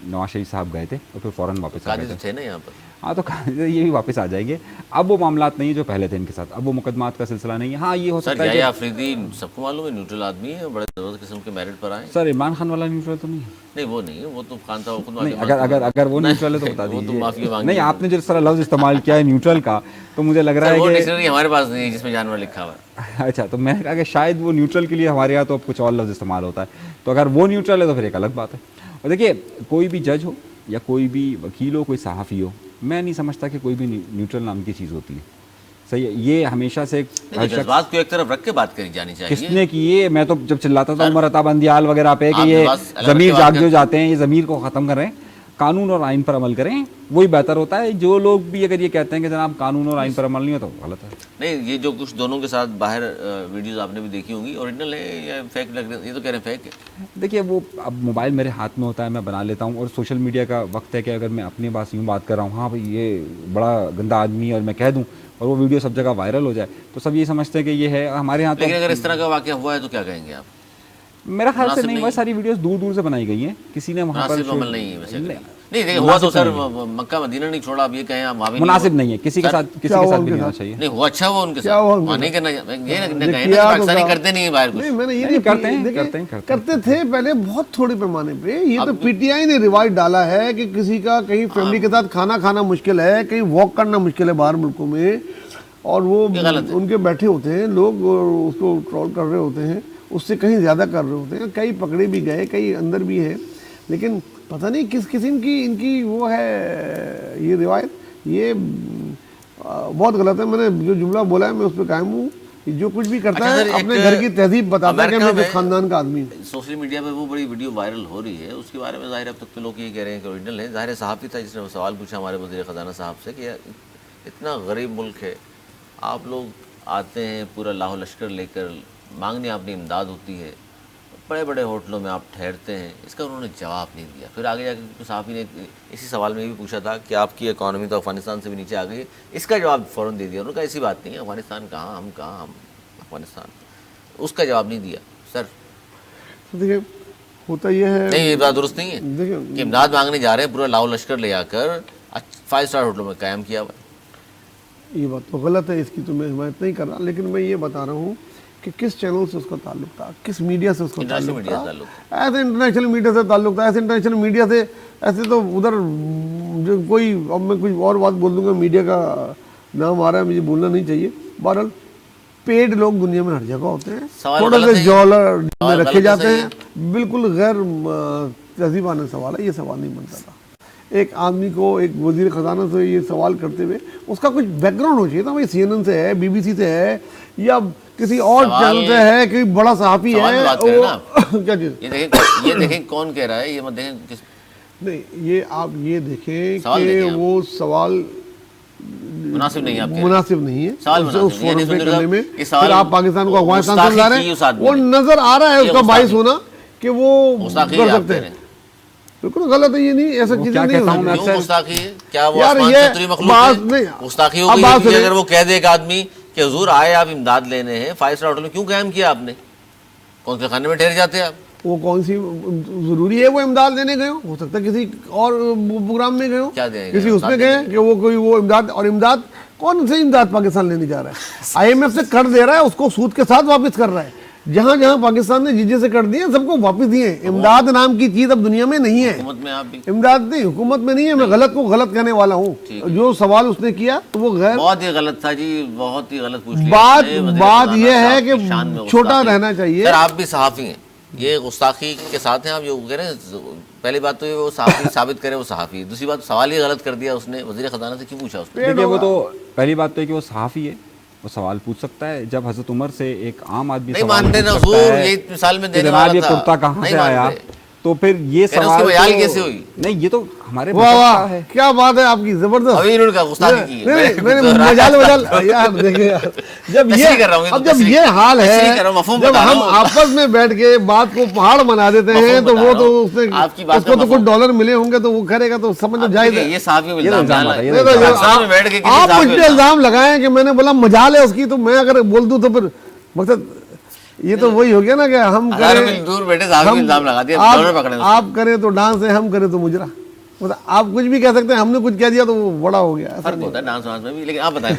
نواز شریف صاحب گئے تھے اور پھر فوراً واپس آ گئے تھے نا یہاں پر. ہاں تو یہ بھی واپس آ جائیں گے. اب وہ معاملات نہیں جو پہلے تھے ان کے ساتھ, اب وہ مقدمات کا سلسلہ نہیں ہے. ہاں یہ ہو سکتا ہے سر یا آفریدی سب کو معلوم ہے نیوٹرل آدمی ہے, بڑے زبردست قسم کے میرٹ پر آئے. سر عمران خان والا نیوٹرل تو نہیں ہے. نہیں وہ نہیں ہے, وہ تو خان صاحب خود اگر وہ نیوٹرل ہے تو بتا دیجیے. نہیں آپ نے جس طرح لفظ استعمال کیا ہے نیوٹرل کا تو مجھے لگ رہا ہے کہ ڈکشنری ہمارے پاس نہیں ہے جس میں جانور لکھا ہوا ہے. اچھا تو میں نے کہا کہ شاید وہ نیوٹرل کے لیے ہمارے یہاں تو اب کچھ اور لفظ استعمال ہوتا ہے, تو اگر وہ نیوٹرل ہے تو پھر ایک الگ بات ہے. اور دیکھیے کوئی بھی جج ہو یا کوئی بھی وکیل ہو, کوئی صحافی ہو, میں نہیں سمجھتا کہ کوئی بھی نیوٹرل نام کی چیز ہوتی ہے. صحیح ہے, یہ ہمیشہ سے جذبات کو ایک طرف رکھ کے بات کری جانی چاہیے. کس نے کیے, میں تو جب چلاتا تھا عمر عطا بندیال وغیرہ پہ کہ یہ ضمیر جاگ جو جاتے ہیں, یہ ضمیر کو ختم کر رہے ہیں, قانون اور آئین پر عمل کریں, وہی بہتر ہوتا ہے. جو لوگ بھی اگر یہ کہتے ہیں کہ جناب قانون اور آئین پر عمل نہیں ہوتا تو غلط ہے. نہیں یہ جو کچھ دونوں کے ساتھ باہر ویڈیوز آپ نے بھی دیکھی ہوں گی, اوریجنل ہے یا فیک لگ رہے ہیں؟ یہ تو کہہ رہے ہیں فیک ہے. دیکھیے وہ اب موبائل میرے ہاتھ میں ہوتا ہے, میں بنا لیتا ہوں, اور سوشل میڈیا کا وقت ہے کہ اگر میں اپنے پاس یوں بات کر رہا ہوں, ہاں بھائی یہ بڑا گندا آدمی ہے, اور میں کہہ دوں اور وہ ویڈیو سب جگہ وائرل ہو جائے تو سب یہ سمجھتے ہیں کہ یہ ہے ہمارے یہاں. لیکن اگر اس طرح کا واقعہ ہوا ہے تو کیا کہیں گے آپ؟ میرا خیال سے نہیں ہوا, ساری ویڈیوز دور دور سے بنائی گئی ہیں, کسی نے وہاں پر عمل نہیں ہے ویسے. نہیں ہوا تو سر مکہ مدینہ نہیں چھوڑا, اب یہ کہیں آپ مناسب نہیں ہے, کسی کے ساتھ بھی نہیں ہونا چاہیے. نہیں ہوا اچھا ہوا ان کے ساتھ, وہاں نہیں کرنا, یہ نہ کہیں نا پاکستانی کرتے نہیں باہر کچھ. نہیں میں نے یہ نہیں کرتے تھے پہلے بہت تھوڑے پیمانے پہ. یہ تو پی ٹی آئی نے رواج ڈالا ہے کہ کسی کا کہیں فیملی کے ساتھ کھانا کھانا مشکل ہے, کہیں واک کرنا مشکل ہے باہر ملکوں میں, اور وہ ان کے بیٹھے ہوتے ہیں لوگ اس کو ٹرول کر رہے ہوتے ہیں, اس سے کہیں زیادہ کر رہے ہوتے ہیں. کئی پکڑے بھی گئے, کئی اندر بھی ہیں, لیکن پتہ نہیں کس قسم کی ان کی وہ ہے یہ روایت. یہ بہت غلط ہے. میں نے جو جملہ بولا ہے میں اس پہ قائم ہوں. جو کچھ بھی کرتا ہے اپنے گھر کی تہذیب بتاتا ہے کہ میں کس خاندان کا آدمی ہوں. سوشل میڈیا پہ وہ بڑی ویڈیو وائرل ہو رہی ہے, اس کے بارے میں ظاہر اب تک کے لوگ یہ کہہ رہے ہیں کہ اوریجنل ہے. ظاہر صحافی تھا جس نے سوال پوچھا ہمارے وزیر خزانہ صاحب سے کہ اتنا غریب ملک ہے, آپ لوگ آتے ہیں پورا لاہو لشکر لے کر, مانگنے اپنی امداد ہوتی ہے, بڑے بڑے ہوٹلوں میں آپ ٹھہرتے ہیں, اس کا انہوں نے جواب نہیں دیا. پھر آگے جا کے صحافی نے اسی سوال میں بھی پوچھا تھا کہ آپ کی اکانومی تو افغانستان سے بھی نیچے آ گئی ہے, اس کا جواب فوراً دے دیا. انہوں نے کہا ایسی بات نہیں ہے, افغانستان کہاں ہم افغانستان, اس کا جواب نہیں دیا. سر دیکھیں ہوتا یہ ہے, نہیں یہ بات درست نہیں ہے کہ امداد مانگنے جا رہے ہیں, پورا لاہو لشکر لے آ کر 5 اسٹار ہوٹلوں میں قائم کیا ہوا. یہ بات تو غلط ہے, اس کی تو میں حمایت نہیں کر رہا, لیکن میں یہ بتا رہا ہوں کہ کس چینل سے اس کا تعلق تھا, کس میڈیا سے اس کا تعلق تھا. ایسے انٹرنیشنل میڈیا سے تعلق تھا, ایسے انٹرنیشنل میڈیا سے, ایسے تو ادھر جو کوئی, اب میں کچھ اور بات بول دوں گا, میڈیا کا نام آ رہا ہے مجھے بولنا نہیں چاہیے. بہرحال پیڈ لوگ دنیا میں ہر جگہ ہوتے ہیں, تھوڑے سے ڈالر میں رکھے جاتے ہیں. بالکل غیر تہذیبانہ سوال ہے, یہ سوال نہیں بنتا تھا. ایک آدمی کو ایک وزیر خزانہ سے یہ سوال کرتے ہوئے اس کا کچھ بیک گراؤنڈ ہو چاہیے تھا. بھائی CNN سے ہے, BBC سے ہے, یا کسی اور چینل سے ہے, کہ بڑا صحافی ہے. کیا چیز یہ دیکھیں کون کہہ رہا ہے, یہ مت دیکھیں نہیں, یہ آپ یہ دیکھیں کہ وہ سوال مناسب نہیں ہے, مناسب نہیں ہے اس فورم پہ کرنے میں. پھر پھر آپ پاکستان کو افغانستان سے ملا رہے ہیں, وہ نظر آ رہا ہے اس کا باعث ہونا کہ وہ کر سکتے ہیں. بالکل غلط ہے, یہ نہیں, ایسا چیزیں نہیں ہوتی. گستاخی ہے کیا, وہ آسمان سے اتری مخلوق ہے؟ گستاخی ہو گئی ہے اگر وہ کہہ دے ایک آدمی کہ حضور آئے آپ امداد لینے ہیں, 5 اسٹار ہوٹل میں کیوں قیام کیا آپ نے, کون سے خانے میں ٹھہر جاتے ہیں آپ؟ وہ کون سی ضروری ہے وہ امداد لینے گئے ہو سکتا ہے کسی اور پروگرام میں گئے ہو, کسی اس میں گئے کہ وہ کوئی وہ امداد. اور امداد کون سی امداد پاکستان لینے جا رہا ہے؟ IMF سے قرض دے رہا ہے, اس کو سود کے ساتھ واپس کر رہا ہے. جہاں جہاں پاکستان نے جی سے کر دیے سب کو واپس دیے. امداد نام کی چیز اب دنیا میں نہیں ہے. حکومت میں آپ بھی امداد نہیں, حکومت میں نہیں ہے. میں غلط کو غلط کہنے والا ہوں. جو سوال اس نے کیا تو وہ غیر بہت ہی غلط تھا جی, بہت ہی غلط پوچھ لیا. بات یہ ہے کہ چھوٹا رہنا چاہیے. سر آپ بھی صحافی ہیں, یہ گستاخی کے ساتھ ہیں آپ جو کہہ رہے ہیں. پہلی بات تو یہ وہ صحافی ثابت کرے وہ صحافی ہے, دوسری بات سوال ہی غلط کر دیا اس نے. وزیر خزانہ سے کیوں پوچھا اس نے؟ دیکھیے وہ تو پہلی بات تو ہے کہ وہ صحافی ہے, وہ سوال پوچھ سکتا ہے. جب حضرت عمر سے ایک عام آدمی نہیں مانتے نا حضور, یہ مثال میں دینے والا تھا. یہ کرتا کہاں سے آیا, تو پھر یہ سوال کیسے ہوئی؟ نہیں, یہ تو ہمارے ہے. کیا بات ہے آپ کی, زبردست. جب یہ حال ہے, جب ہم آپس میں بیٹھ کے بات کو پہاڑ بنا دیتے ہیں تو وہ تو اس کو تو کچھ ڈالر ملے ہوں گے تو وہ کرے گا, تو سمجھ تو جائز ہے. آپ مجھ پہ الزام لگائیں کہ میں نے بولا مجال ہے اس کی, تو میں اگر بول دوں تو پھر مقصد یہ تو وہی ہو گیا نا کہ ہم آپ کریں تو ڈانس ہے, ہم کریں تو مجرا. آپ کچھ بھی کہہ سکتے ہیں, ہم نے کچھ کہہ دیا تو وہ بڑا ہو گیا. فرق ہوتا ہے ڈانس وانس میں بھی, لیکن آپ بتائیں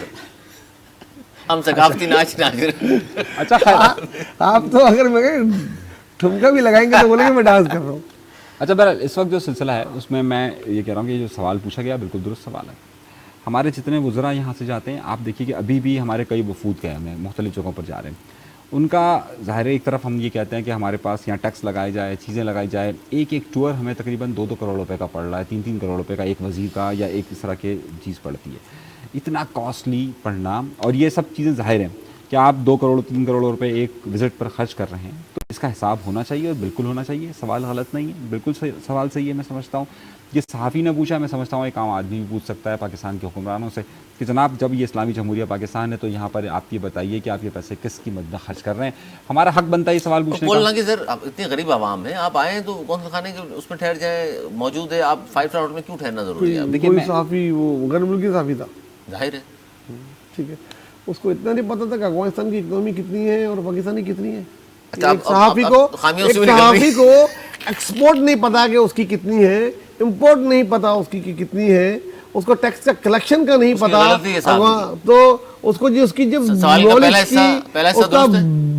ہم ثقافتی ناچ نہ کریں. اچھا آپ تو اگر میں ٹھمکا بھی لگائیں گے تو بولیں گے میں ڈانس کر رہا ہوں. اچھا بہرحال اس وقت جو سلسلہ ہے اس میں یہ کہہ رہا ہوں کہ جو سوال پوچھا گیا بالکل درست سوال ہے. ہمارے جتنے وزراء یہاں سے جاتے ہیں, آپ دیکھیے کہ ابھی بھی ہمارے کئی وفود گئے ہیں, مختلف جگہوں پر جا رہے ہیں. ان کا ظاہر ہے ایک طرف ہم یہ کہتے ہیں کہ ہمارے پاس یہاں ٹیکس لگائے جائے, چیزیں لگائی جائے. ایک ٹور ہمیں تقریباً 2-2 کروڑ روپے کا پڑ رہا ہے, 3-3 کروڑ روپے کا ایک وزیر کا, یا ایک اس طرح کے چیز پڑتی ہے. اتنا کاسٹلی پڑنا, اور یہ سب چیزیں ظاہر ہیں کہ آپ 2 کروڑ 3 کروڑ روپے ایک وزٹ پر خرچ کر رہے ہیں, تو اس کا حساب ہونا چاہیے, اور بالکل ہونا چاہیے. سوال غلط نہیں ہے, بالکل سوال صحیح ہے. میں سمجھتا ہوں یہ صحافی نے پوچھا, میں سمجھتا ہوں ایک عام آدمی بھی پوچھ سکتا ہے پاکستان کے حکمرانوں سے کہ جناب جب یہ اسلامی جمہوریہ پاکستان ہے تو یہاں پر آپ یہ بتائیے کہ آپ یہ پیسے کس کی مدد میں خرچ کر رہے ہیں. ہمارا حق بنتا ہے یہ سوال پوچھنے کا. بولنا کہ سر اتنی غریب عوام ہے, آپ آئے ہیں تو کون سے کھانے کے اس میں ٹھہر جائیں, موجود ہے, آپ 5 اسٹار ہوٹل میں کیوں ٹھہرنا ضروری ہے؟ کوئی صحافی وہ غیر ملکی صحافی تھا, ظاہر ہے ٹھیک ہے, اس کو اتنا نہیں پتا تھا کہ افغانستان کی اکنامی کتنی ہے اور پاکستانی کتنی ہے. صحافی کو ایکسپورٹ نہیں پتا کہ اس کی کتنی ہے, امپورٹ نہیں پتا اس کی کتنی ہے, اس کو ٹیکس کا کلیکشن کا نہیں پتا, تو اس کو اس کی جب نالج کی اس کا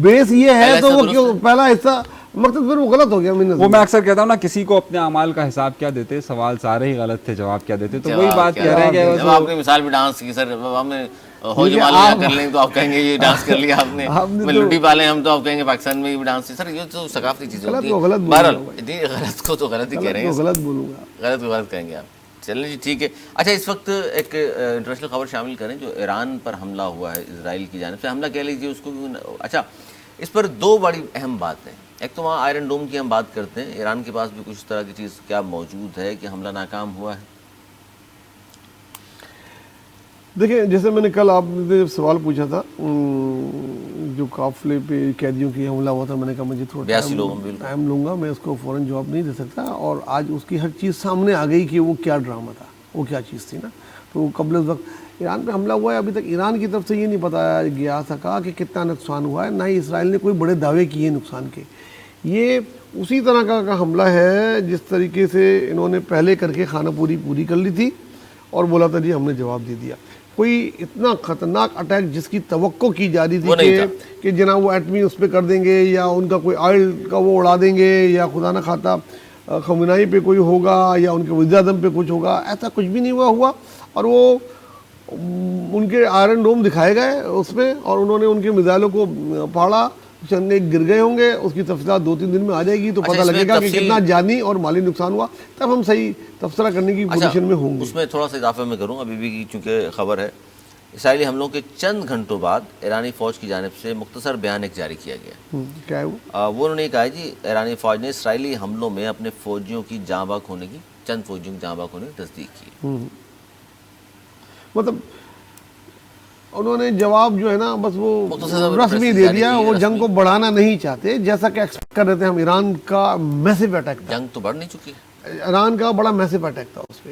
بیس یہ ہے تو وہ کیوں پہلا حصہ مقصد پھر وہ غلط ہو گیا. وہ میں اکثر کہتا ہوں نا, کسی کو اپنے اعمال کا حساب کیا دیتے, سوال سارے ہی غلط تھے, جواب کیا دیتے. تو وہی بات کہہ رہے ہیں کہ آپ نے مثال بھی ڈانس کی سر, ہم نے ہو جو مالا کر لیں تو آپ کہیں گے یہ ڈانس کر لیا آپ نے, لٹی پالیں ہم تو آپ کہیں گے پاکستان میں بھی ڈانس. سر یہ تو ثقافتی چیز ہوتی ہے. بہرحال غلط کو تو غلط ہی کہہ رہے ہیں, غلط بولوں گا, غلط کو غلط کہیں گے آپ. چلیں جی ٹھیک ہے. اچھا اس وقت ایک انٹرنیشنل خبر شامل کریں, جو ایران پر حملہ ہوا ہے, اسرائیل کی جانب سے حملہ کہہ لیجیے اس کو. اچھا اس پر 2 بڑی اہم بات ہیں. ایک تو وہاں آئرن ڈوم کی ہم بات کرتے ہیں, ایران کے پاس بھی کچھ طرح کی چیز کیا موجود ہے کہ حملہ ناکام ہوا ہے؟ دیکھیں جیسے میں نے کل آپ نے جب سوال پوچھا تھا جو قافلے پہ قیدیوں کی حملہ ہوا تھا, میں نے کہا مجھے تھوڑا ٹائم لوں گا, میں اس کو فوراً جواب نہیں دے سکتا. اور آج اس کی ہر چیز سامنے آ گئی کہ وہ کیا ڈرامہ تھا, وہ کیا چیز تھی نا. تو قبل اس وقت ایران پہ حملہ ہوا ہے, ابھی تک ایران کی طرف سے یہ نہیں بتایا گیا سکا کہ کتنا نقصان ہوا ہے, نہ ہی اسرائیل نے کوئی بڑے دعوے کیے نقصان کے. یہ اسی طرح کا حملہ ہے جس طریقے سے انہوں نے پہلے کر کے خانہ پوری کر لی تھی اور بولا تھا جی ہم نے جواب دے دیا. کوئی اتنا خطرناک اٹیک جس کی توقع کی جا رہی تھی کہ جناب وہ ایٹمی اس پہ کر دیں گے, یا ان کا کوئی آئل کا وہ اڑا دیں گے, یا خدا نہ خواستہ خمینائی پہ کوئی ہوگا, یا ان کے وزیر اعظم پہ کچھ ہوگا, ایسا کچھ بھی نہیں ہوا. اور وہ ان کے آئرن ڈوم دکھائے گئے اس میں, اور انہوں نے ان کے میزائلوں کو پھاڑا, چند ایک گر گئے ہوں گے, اس کی تفصیلات 2-3 دن میں آ جائے گی تو پتہ لگے گا کہ کتنا جانی اور مالی نقصان ہوا, تب ہم صحیح تبصرہ کرنے کی پوزیشن میں ہوں گے. اس میں تھوڑا سا اضافہ میں کروں, ابھی بھی چونکہ خبر ہے, اسرائیلی حملوں کے چند گھنٹوں بعد ایرانی فوج کی جانب سے مختصر بیان ایک جاری کیا گیا. کیا ہے وہ؟ انہوں نے کہا جی ایرانی فوج نے اسرائیلی حملوں میں اپنے فوجیوں کی جاں باک ہونے کی تصدیق کی. مطلب انہوں نے جواب جو ہے نا بس وہ رسمی دے دیا, وہ جنگ کو بڑھانا نہیں چاہتے جیسا کہ ایکسپیکٹ کر رہے تھے ہم. ایران کا میسیو اٹیک تھا, جنگ تو بڑھ نہیں چکی, ایران کا بڑا میسیو اٹیک تھا اس پہ.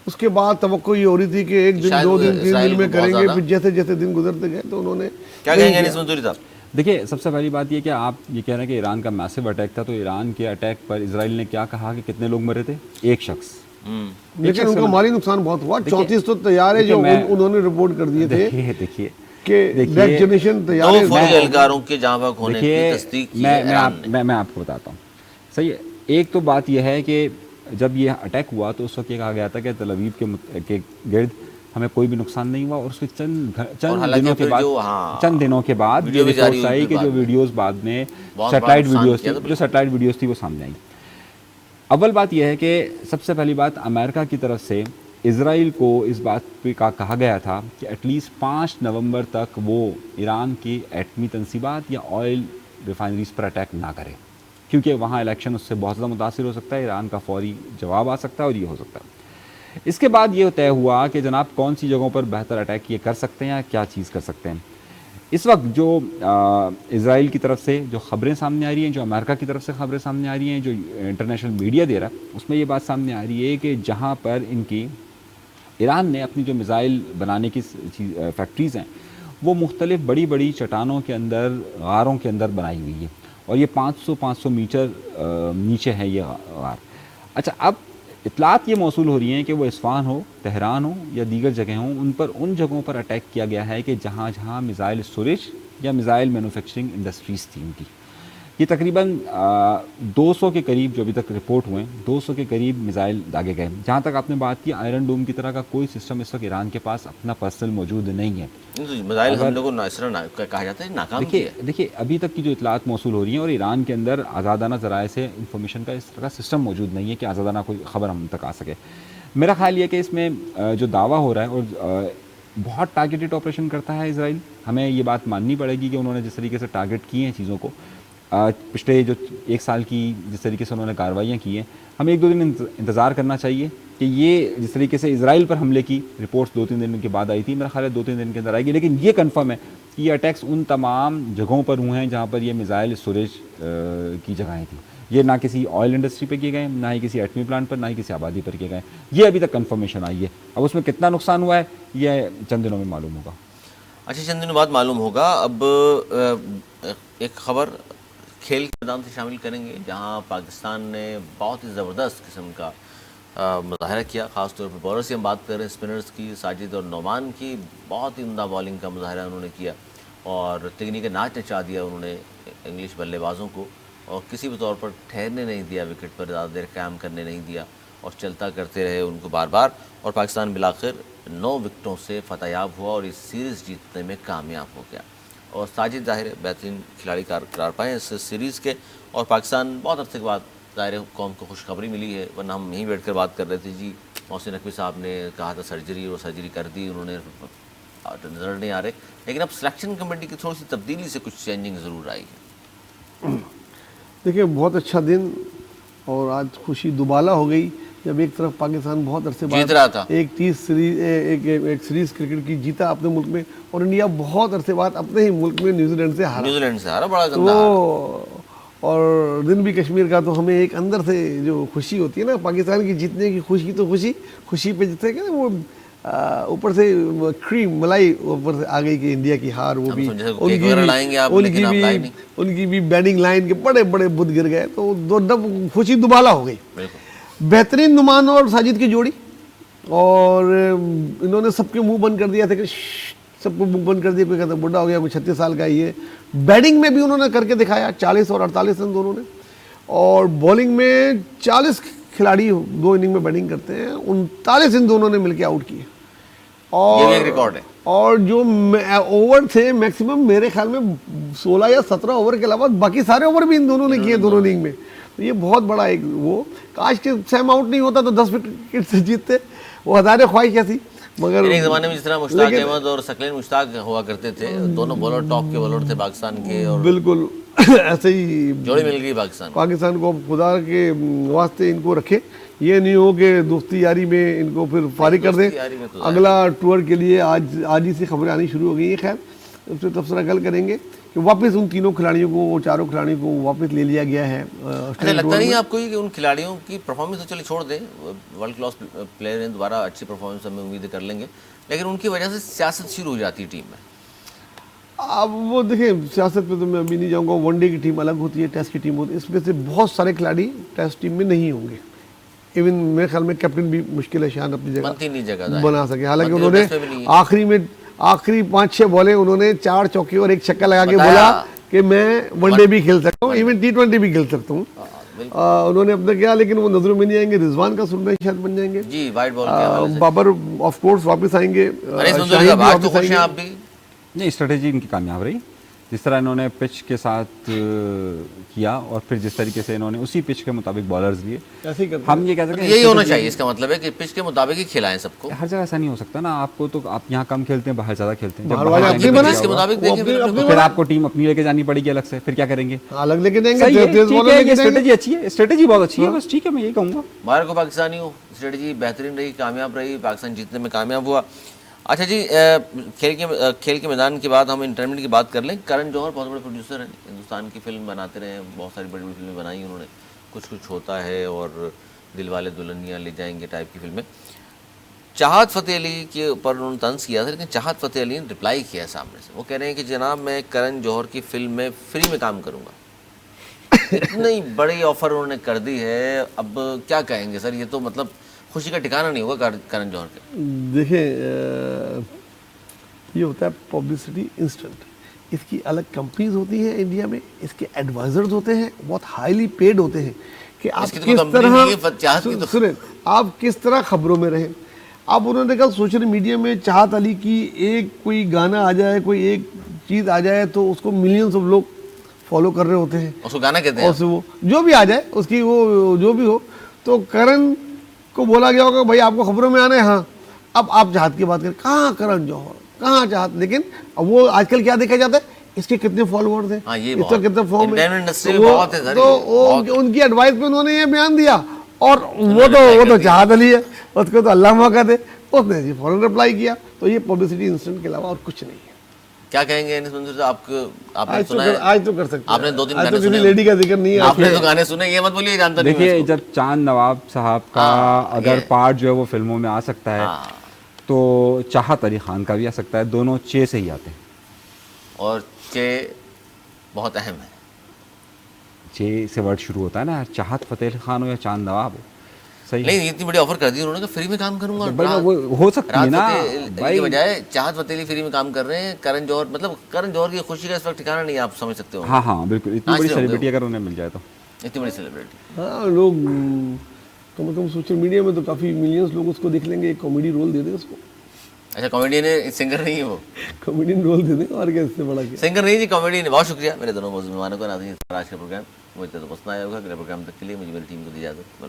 اس کے بعد توقع یہ ہو رہی تھی کہ 1 دن 2 دن 3 دن میں کریں گے, پھر جیسے جیسے دن گزرتے گئے تو انہوں نے کیا کہیں گے اس منظوری صاحب؟ دیکھیے سب سے پہلی بات یہ کہ آپ یہ کہہ رہے ہیں کہ ایران کا میسیو اٹیک تھا, تو ایران کے اٹیک پر اسرائیل نے کیا کہا کہ کتنے لوگ مرے تھے؟ 1 شخص. لیکن ان کا مالی نقصان بہت ہوا. 34 تو طیارے جو انہوں نے رپورٹ کر دیے تھے دیکھیے کہ نیکسٹ جنریشن طیارے, 2 فوجی اہلکاروں کے جاں باک ہونے کی تصدیق کی ہے ایران نے. میں آپ کو بتاتا ہوں. صحیح ہے, ایک تو بات یہ ہے کہ جب یہ اٹیک ہوا تو اس وقت یہ کہا گیا تھا کہ تل ابیب کے گرد ہمیں کوئی بھی نقصان نہیں ہوا, اور اس کے چند دنوں کے بعد یہ رپورٹس آئی کہ جو ویڈیوز بعد میں سیٹلائٹ ویڈیوز تھی وہ سامنے آئی. اول بات یہ ہے کہ سب سے پہلی بات امریکہ کی طرف سے اسرائیل کو اس بات پہ کہا گیا تھا کہ ایٹ لیسٹ 5 نومبر تک وہ ایران کی ایٹمی تنصیبات یا آئل ریفائنریز پر اٹیک نہ کرے, کیونکہ وہاں الیکشن اس سے بہت زیادہ متاثر ہو سکتا ہے, ایران کا فوری جواب آ سکتا ہے اور یہ ہو سکتا ہے. اس کے بعد یہ طے ہوا کہ جناب کون سی جگہوں پر بہتر اٹیک یہ کر سکتے ہیں یا کیا چیز کر سکتے ہیں. اس وقت جو اسرائیل کی طرف سے جو خبریں سامنے آ رہی ہیں, جو امریکہ کی طرف سے خبریں سامنے آ رہی ہیں, جو انٹرنیشنل میڈیا دے رہا ہے, اس میں یہ بات سامنے آ رہی ہے کہ جہاں پر ان کی ایران نے اپنی جو میزائل بنانے کی فیکٹریز ہیں وہ مختلف بڑی بڑی چٹانوں کے اندر, غاروں کے اندر بنائی ہوئی ہے, اور یہ 500 میٹر نیچے ہے یہ غار. اچھا, اب اطلاعات یہ موصول ہو رہی ہیں کہ وہ اصفہان ہو, تہران ہو یا دیگر جگہیں ہوں, ان جگہوں پر اٹیک کیا گیا ہے کہ جہاں میزائل اسٹوریج یا میزائل مینوفیکچرنگ انڈسٹریز تھی ان کی. یہ تقریباً 200 کے قریب جو ابھی تک رپورٹ ہوئے ہیں, 200 کے قریب میزائل داغے گئے. جہاں تک آپ نے بات کی آئرن ڈوم کی طرح کا کوئی سسٹم اس وقت ایران کے پاس اپنا پرسنل موجود نہیں ہے. میزائل حملے کو کہا جاتا ہے ناکام کیا. دیکھیے ابھی تک کی جو اطلاعات موصول ہو رہی ہیں, اور ایران کے اندر آزادانہ ذرائع سے انفارمیشن کا اس طرح کا سسٹم موجود نہیں ہے کہ آزادانہ کوئی خبر ہم تک آ سکے. میرا خیال یہ کہ اس میں جو دعویٰ ہو رہا ہے اور بہت ٹارگیٹڈ آپریشن کرتا ہے اسرائیل. ہمیں یہ بات ماننی پڑے گی کہ انہوں نے جس طریقے سے ٹارگیٹ کی ہیں چیزوں کو, پچھلے جو 1 سال کی جس طریقے سے انہوں نے کارروائیاں کی ہیں, ہمیں 1-2 دن انتظار کرنا چاہیے کہ یہ جس طریقے سے اسرائیل پر حملے کی رپورٹس 2-3 دن کے بعد آئی تھی, میرا خیال ہے 2-3 دن کے اندر آئے گی. لیکن یہ کنفرم ہے کہ یہ اٹیکس ان تمام جگہوں پر ہوئے ہیں جہاں پر یہ میزائل اسٹوریج کی جگہیں تھیں. یہ نہ کسی آئل انڈسٹری پہ کیے گئے, نہ ہی کسی ایٹمی پلانٹ پر, نہ ہی کسی آبادی پر کیے گئے. یہ ابھی تک کنفرمیشن آئی ہے. اب اس میں کتنا نقصان ہوا ہے یہ چند دنوں میں معلوم ہوگا. اچھا, چند دنوں بعد معلوم ہوگا. اب ایک خبر کھیل کے میدان سے شامل کریں گے, جہاں پاکستان نے بہت ہی زبردست قسم کا مظاہرہ کیا. خاص طور پر بالر سے ہم بات کر رہے ہیں, اسپنرز کی, ساجد اور نعمان کی بہت ہی عمدہ بالنگ کا مظاہرہ انہوں نے کیا, اور تکنیک کا ناچ نچا دیا انہوں نے انگلش بلے بازوں کو, اور کسی بھی طور پر ٹھہرنے نہیں دیا, وکٹ پر زیادہ دیر قیام کرنے نہیں دیا, اور چلتا کرتے رہے ان کو بار بار. اور پاکستان بالآخر 9 وکٹوں سے فتح یاب ہوا اور اس سیریز جیتنے میں کامیاب ہو گیا. اور ساجد ظاہر بہترین کھلاڑی قرار پائے اس سیریز کے, اور پاکستان بہت عرصے کے بعد ظاہر قوم کو خوشخبری ملی ہے. ورنہ ہم یہیں بیٹھ کر بات کر رہے تھے جی محسن نقوی صاحب نے کہا تھا سرجری, اور سرجری کر دی انہوں نے, نظر نہیں آ رہے. لیکن اب سلیکشن کمیٹی کی تھوڑی سی تبدیلی سے کچھ چینجنگ ضرور آئی ہے. دیکھیے بہت اچھا دن, اور آج خوشی دوبالا ہو گئی جب ایک طرف پاکستان بہت عرصے بعد ایک سیریز کرکٹ کی جیتا اپنے ملک میں, اور انڈیا بہت عرصے بعد اپنے ہی ملک میں نیوزی لینڈ سے ہارا بڑا گندا. اور دن بھی کشمیر کا, تو ہمیں ایک اندر سے جو خوشی ہوتی ہے نا پاکستان کی جیتنے کی خوشی, تو خوشی پہ جتنے کہ وہ اوپر سے کریم ملائی اوپر سے آ گئی کہ انڈیا کی ہار, وہ بھی ان کی بھی بیٹنگ لائن کے بڑے بڑے بت گر گئے, تو خوشی دوبالا ہو گئی. بہترین نعمان اور ساجد کی جوڑی, اور انہوں نے سب کے منہ بند کر دیا تھا, کہ سب کو منہ بند کر دیا, کوئی کہتا بڈھا ہو گیا, کوئی 36 سال کا ہی ہے. بیٹنگ میں بھی انہوں نے کر کے دکھایا, 40 اور 48 رن دونوں نے, اور بولنگ میں 40 کھلاڑی 2 اننگ میں بیٹنگ کرتے ہیں, 39 رن دونوں نے مل کے آؤٹ کیے. یہ بھی ایک ریکارڈ ہے. اور جو اوور تھے میکسیمم میرے خیال میں 16 یا 17 اوور کے علاوہ باقی سارے اوور بھی ان دونوں نے کیے دونوں اننگ میں. تو یہ بہت بڑا ایک وہ کاش کہ سیم آؤٹ نہیں ہوتا تو 10 وکٹ سے جیتتے. وہ ہزاریں خواہش ایسی مگر ایک زمانے میں جس طرح مشتاق احمد اور ثقلین مشتاق ہوا کرتے تھے, دونوں بالر ٹاپ کے بالر تھے پاکستان کے, اور بالکل ایسے ہی جوڑی مل گئی پاکستان کو. خدا کے واسطے ان کو رکھے, یہ نہیں ہو کہ دوستی یاری میں ان کو پھر فارغ کر دیں. اگلا ٹور کے لیے آج ہی سے خبریں آنی شروع ہو گئی ہیں. خیر اس پہ تبصرہ کل کریں گے کہ واپس ان تینوں کھلاڑیوں کو, چاروں کھلاڑیوں کو واپس لے لیا گیا ہے. لگتا نہیں آپ کو کہ ان کھلاڑیوں کی پرفارمنس تو چلے چھوڑ دیں, ورلڈ کلاس پلیئر ہیں, دوبارہ اچھی پرفارمنس ہمیں امیدیں کر لیں گے, لیکن ان کی وجہ سے سیاست شروع ہو جاتی ہے ٹیم میں. اب وہ دیکھیں سیاست پہ تو میں ابھی نہیں جاؤں گا. ون ڈے کی ٹیم الگ ہوتی ہے, ٹیسٹ کی ٹیم ہوتی ہے. اس میں سے بہت سارے کھلاڑی ٹیسٹ ٹیم میں نہیں ہوں گے. ایون میرے خیال میں کیپٹن بھی مشکل ہے شاید اپنی جگہ بنا سکے. حالانکہ انہوں نے آخری 5-6 بالیں انہوں نے 4 چوکے اور 1 چھکا لگا کے بولا کہ میں ون ڈے بھی کھیل سکتا ہوں, ایون T20 بھی کھیل سکتا ہوں. انہوں نے اپنا کیا, لیکن وہ نظروں میں نہیں آئیں گے. رضوان کا سننا شاید بن جائیں گے جی, وائٹ بال کے بابر آف کورس واپس آئیں گے. نہیں, اسٹریٹجی ان کی کامیاب رہی. جس طرح انہوں نے پچ کے ساتھ کیا اور پھر جس طریقے سے انہوں نے اسی پچ کے مطابق بالرز لیے, ہم یہ کہہ سکتے ہیں یہی ہونا چاہیے. اس کا مطلب ہے کہ پچ کے مطابق ہی کھلائیں سب کو. ہر جگہ ایسا نہیں ہو سکتا نا. آپ کو تو آپ یہاں کم کھیلتے ہیں, باہر زیادہ کھیلتے ہیں, پھر آپ کو ٹیم اپنی لے کے جانی پڑے گی الگ سے, پھر کیا کریں گے, الگ لے کے دیں گے. اسٹریٹجی اچھی ہے, اسٹریٹجی بہت اچھی ہے. بس ٹھیک ہے, میں یہی کہوں گا. باہر کو پاکستانیوں اسٹریٹجی بہترین رہی, کامیاب رہی, پاکستان جیتنے میں کامیاب ہوا. اچھا جی, کھیل کے میدان کے بعد ہم انٹرٹینمنٹ کی بات کر لیں. کرن جوہر بہت بڑے پروڈیوسر ہیں, ہندوستان کی فلم بناتے رہے ہیں, بہت ساری بڑی بڑی فلمیں بنائی انہوں نے. کچھ ہوتا ہے اور دل والے دلہنیاں لے جائیں گے ٹائپ کی فلمیں. چاہت فتح علی کے اوپر انہوں نے طنز کیا تھا, لیکن چاہت فتح علی نے رپلائی کیا سامنے سے. وہ کہہ رہے ہیں کہ جناب میں کرن جوہر کی فلم میں فری میں کام کروں گا. اتنی بڑی آفر انہوں نے کر دی ہے, اب کیا کہیں گے سر؟ یہ تو مطلب خوشی کا ٹھکانہ نہیں ہوگا کرن جوہر کے. دیکھیں یہ ہوتا ہے پبلسٹی انسٹنٹ. اس کی الگ کمپنیز ہوتی ہیں انڈیا میں, اس کے ایڈوائزرز ہوتے ہیں, بہت ہائیلی پیڈ ہوتے ہیں کہ آپ کس طرح خبروں میں رہیں. اب انہوں نے دیکھا سوشل میڈیا میں چاہت علی کی ایک کوئی گانا آ جائے, کوئی ایک چیز آ جائے تو اس کو ملینز آف لوگ فالو کر رہے ہوتے ہیں. اس کو گانا کہتے ہیں, وہ جو بھی آ جائے اس کی وہ جو بھی ہو. تو کرن کو بولا گیا ہوگا بھائی آپ کو خبروں میں آنا ہے. ہاں, اب آپ چاہت کی بات کریں, کہاں کرن جوہر, کہاں چاہت. لیکن اب وہ آج کل کیا دیکھا جاتا ہے, اس کے کتنے فالوورز ہیں, اس کا کتنے فارم ہے. تو ان کی ایڈوائس پہ انہوں نے یہ بیان دیا, اور وہ تو چاہت علی ہے, اس کو تو اللہ موقع دے, اس نے جی فوراً رپلائی کیا. تو یہ پبلسٹی انسٹنٹ کے علاوہ اور کچھ نہیں ہے. کیا کہیں گے انیس منظور صاحب؟ آپ نے سنا ہے, آج تو کر سکتے ہیں, آپ نے 2-3 آج گانے تو سنے, کسی لیڈی کا ذکر نہیں ہے, آپ نے تو گانے سنے, یہ مت بولیے جانتا نہیں. دیکھیے جب چاند نواب صاحب کا اگر پارٹ جو ہے وہ فلموں میں آ سکتا ہے تو چاہت علی خان کا بھی آ سکتا ہے. دونوں چے سے ہی آتے ہیں, اور چے بہت اہم ہے. چے سے ورڈ شروع ہوتا ہے نا, چاہت فتح علی خان ہو یا چاند نواب ہو. صحیح نہیں, اتنی بڑی آفر کر دی انہوں نے کہ فری میں کام کروں گا. وہ ہو سکتی ہے نا بھائی, بجائے چاہت فتح علی فری میں کام کر رہے ہیں. کرن جوہر, مطلب کرن جوہر کی خوشی کا اس وقت ٹھکانہ نہیں, آپ سمجھ سکتے ہو. ہاں بالکل, اتنی بڑی سیلیبریٹی اگر انہیں مل جائے تو, اتنی بڑی سیلیبریٹی. ہاں, لوگ کم از کم سوشل میڈیا میں تو کافی ملینز لوگ اس کو دیکھ لیں گے. ایک کامیڈی رول دے دیں اس کو. اچھا, کامیڈین ہے, سنگر نہیں ہے وہ, کامیڈین رول دے دیں, اور کیا اس سے بڑا کیا. سنگر نہیں جی, کامیڈین ہے. بہت شکریہ میرے دونوں موضوع مہمانوں کو. ناظرین آج کا پروگرام مجھے تو پسند آیا ہوگا. اگلے پروگرام تک کے لیے مجھے میری ٹیم کو دی اجازت.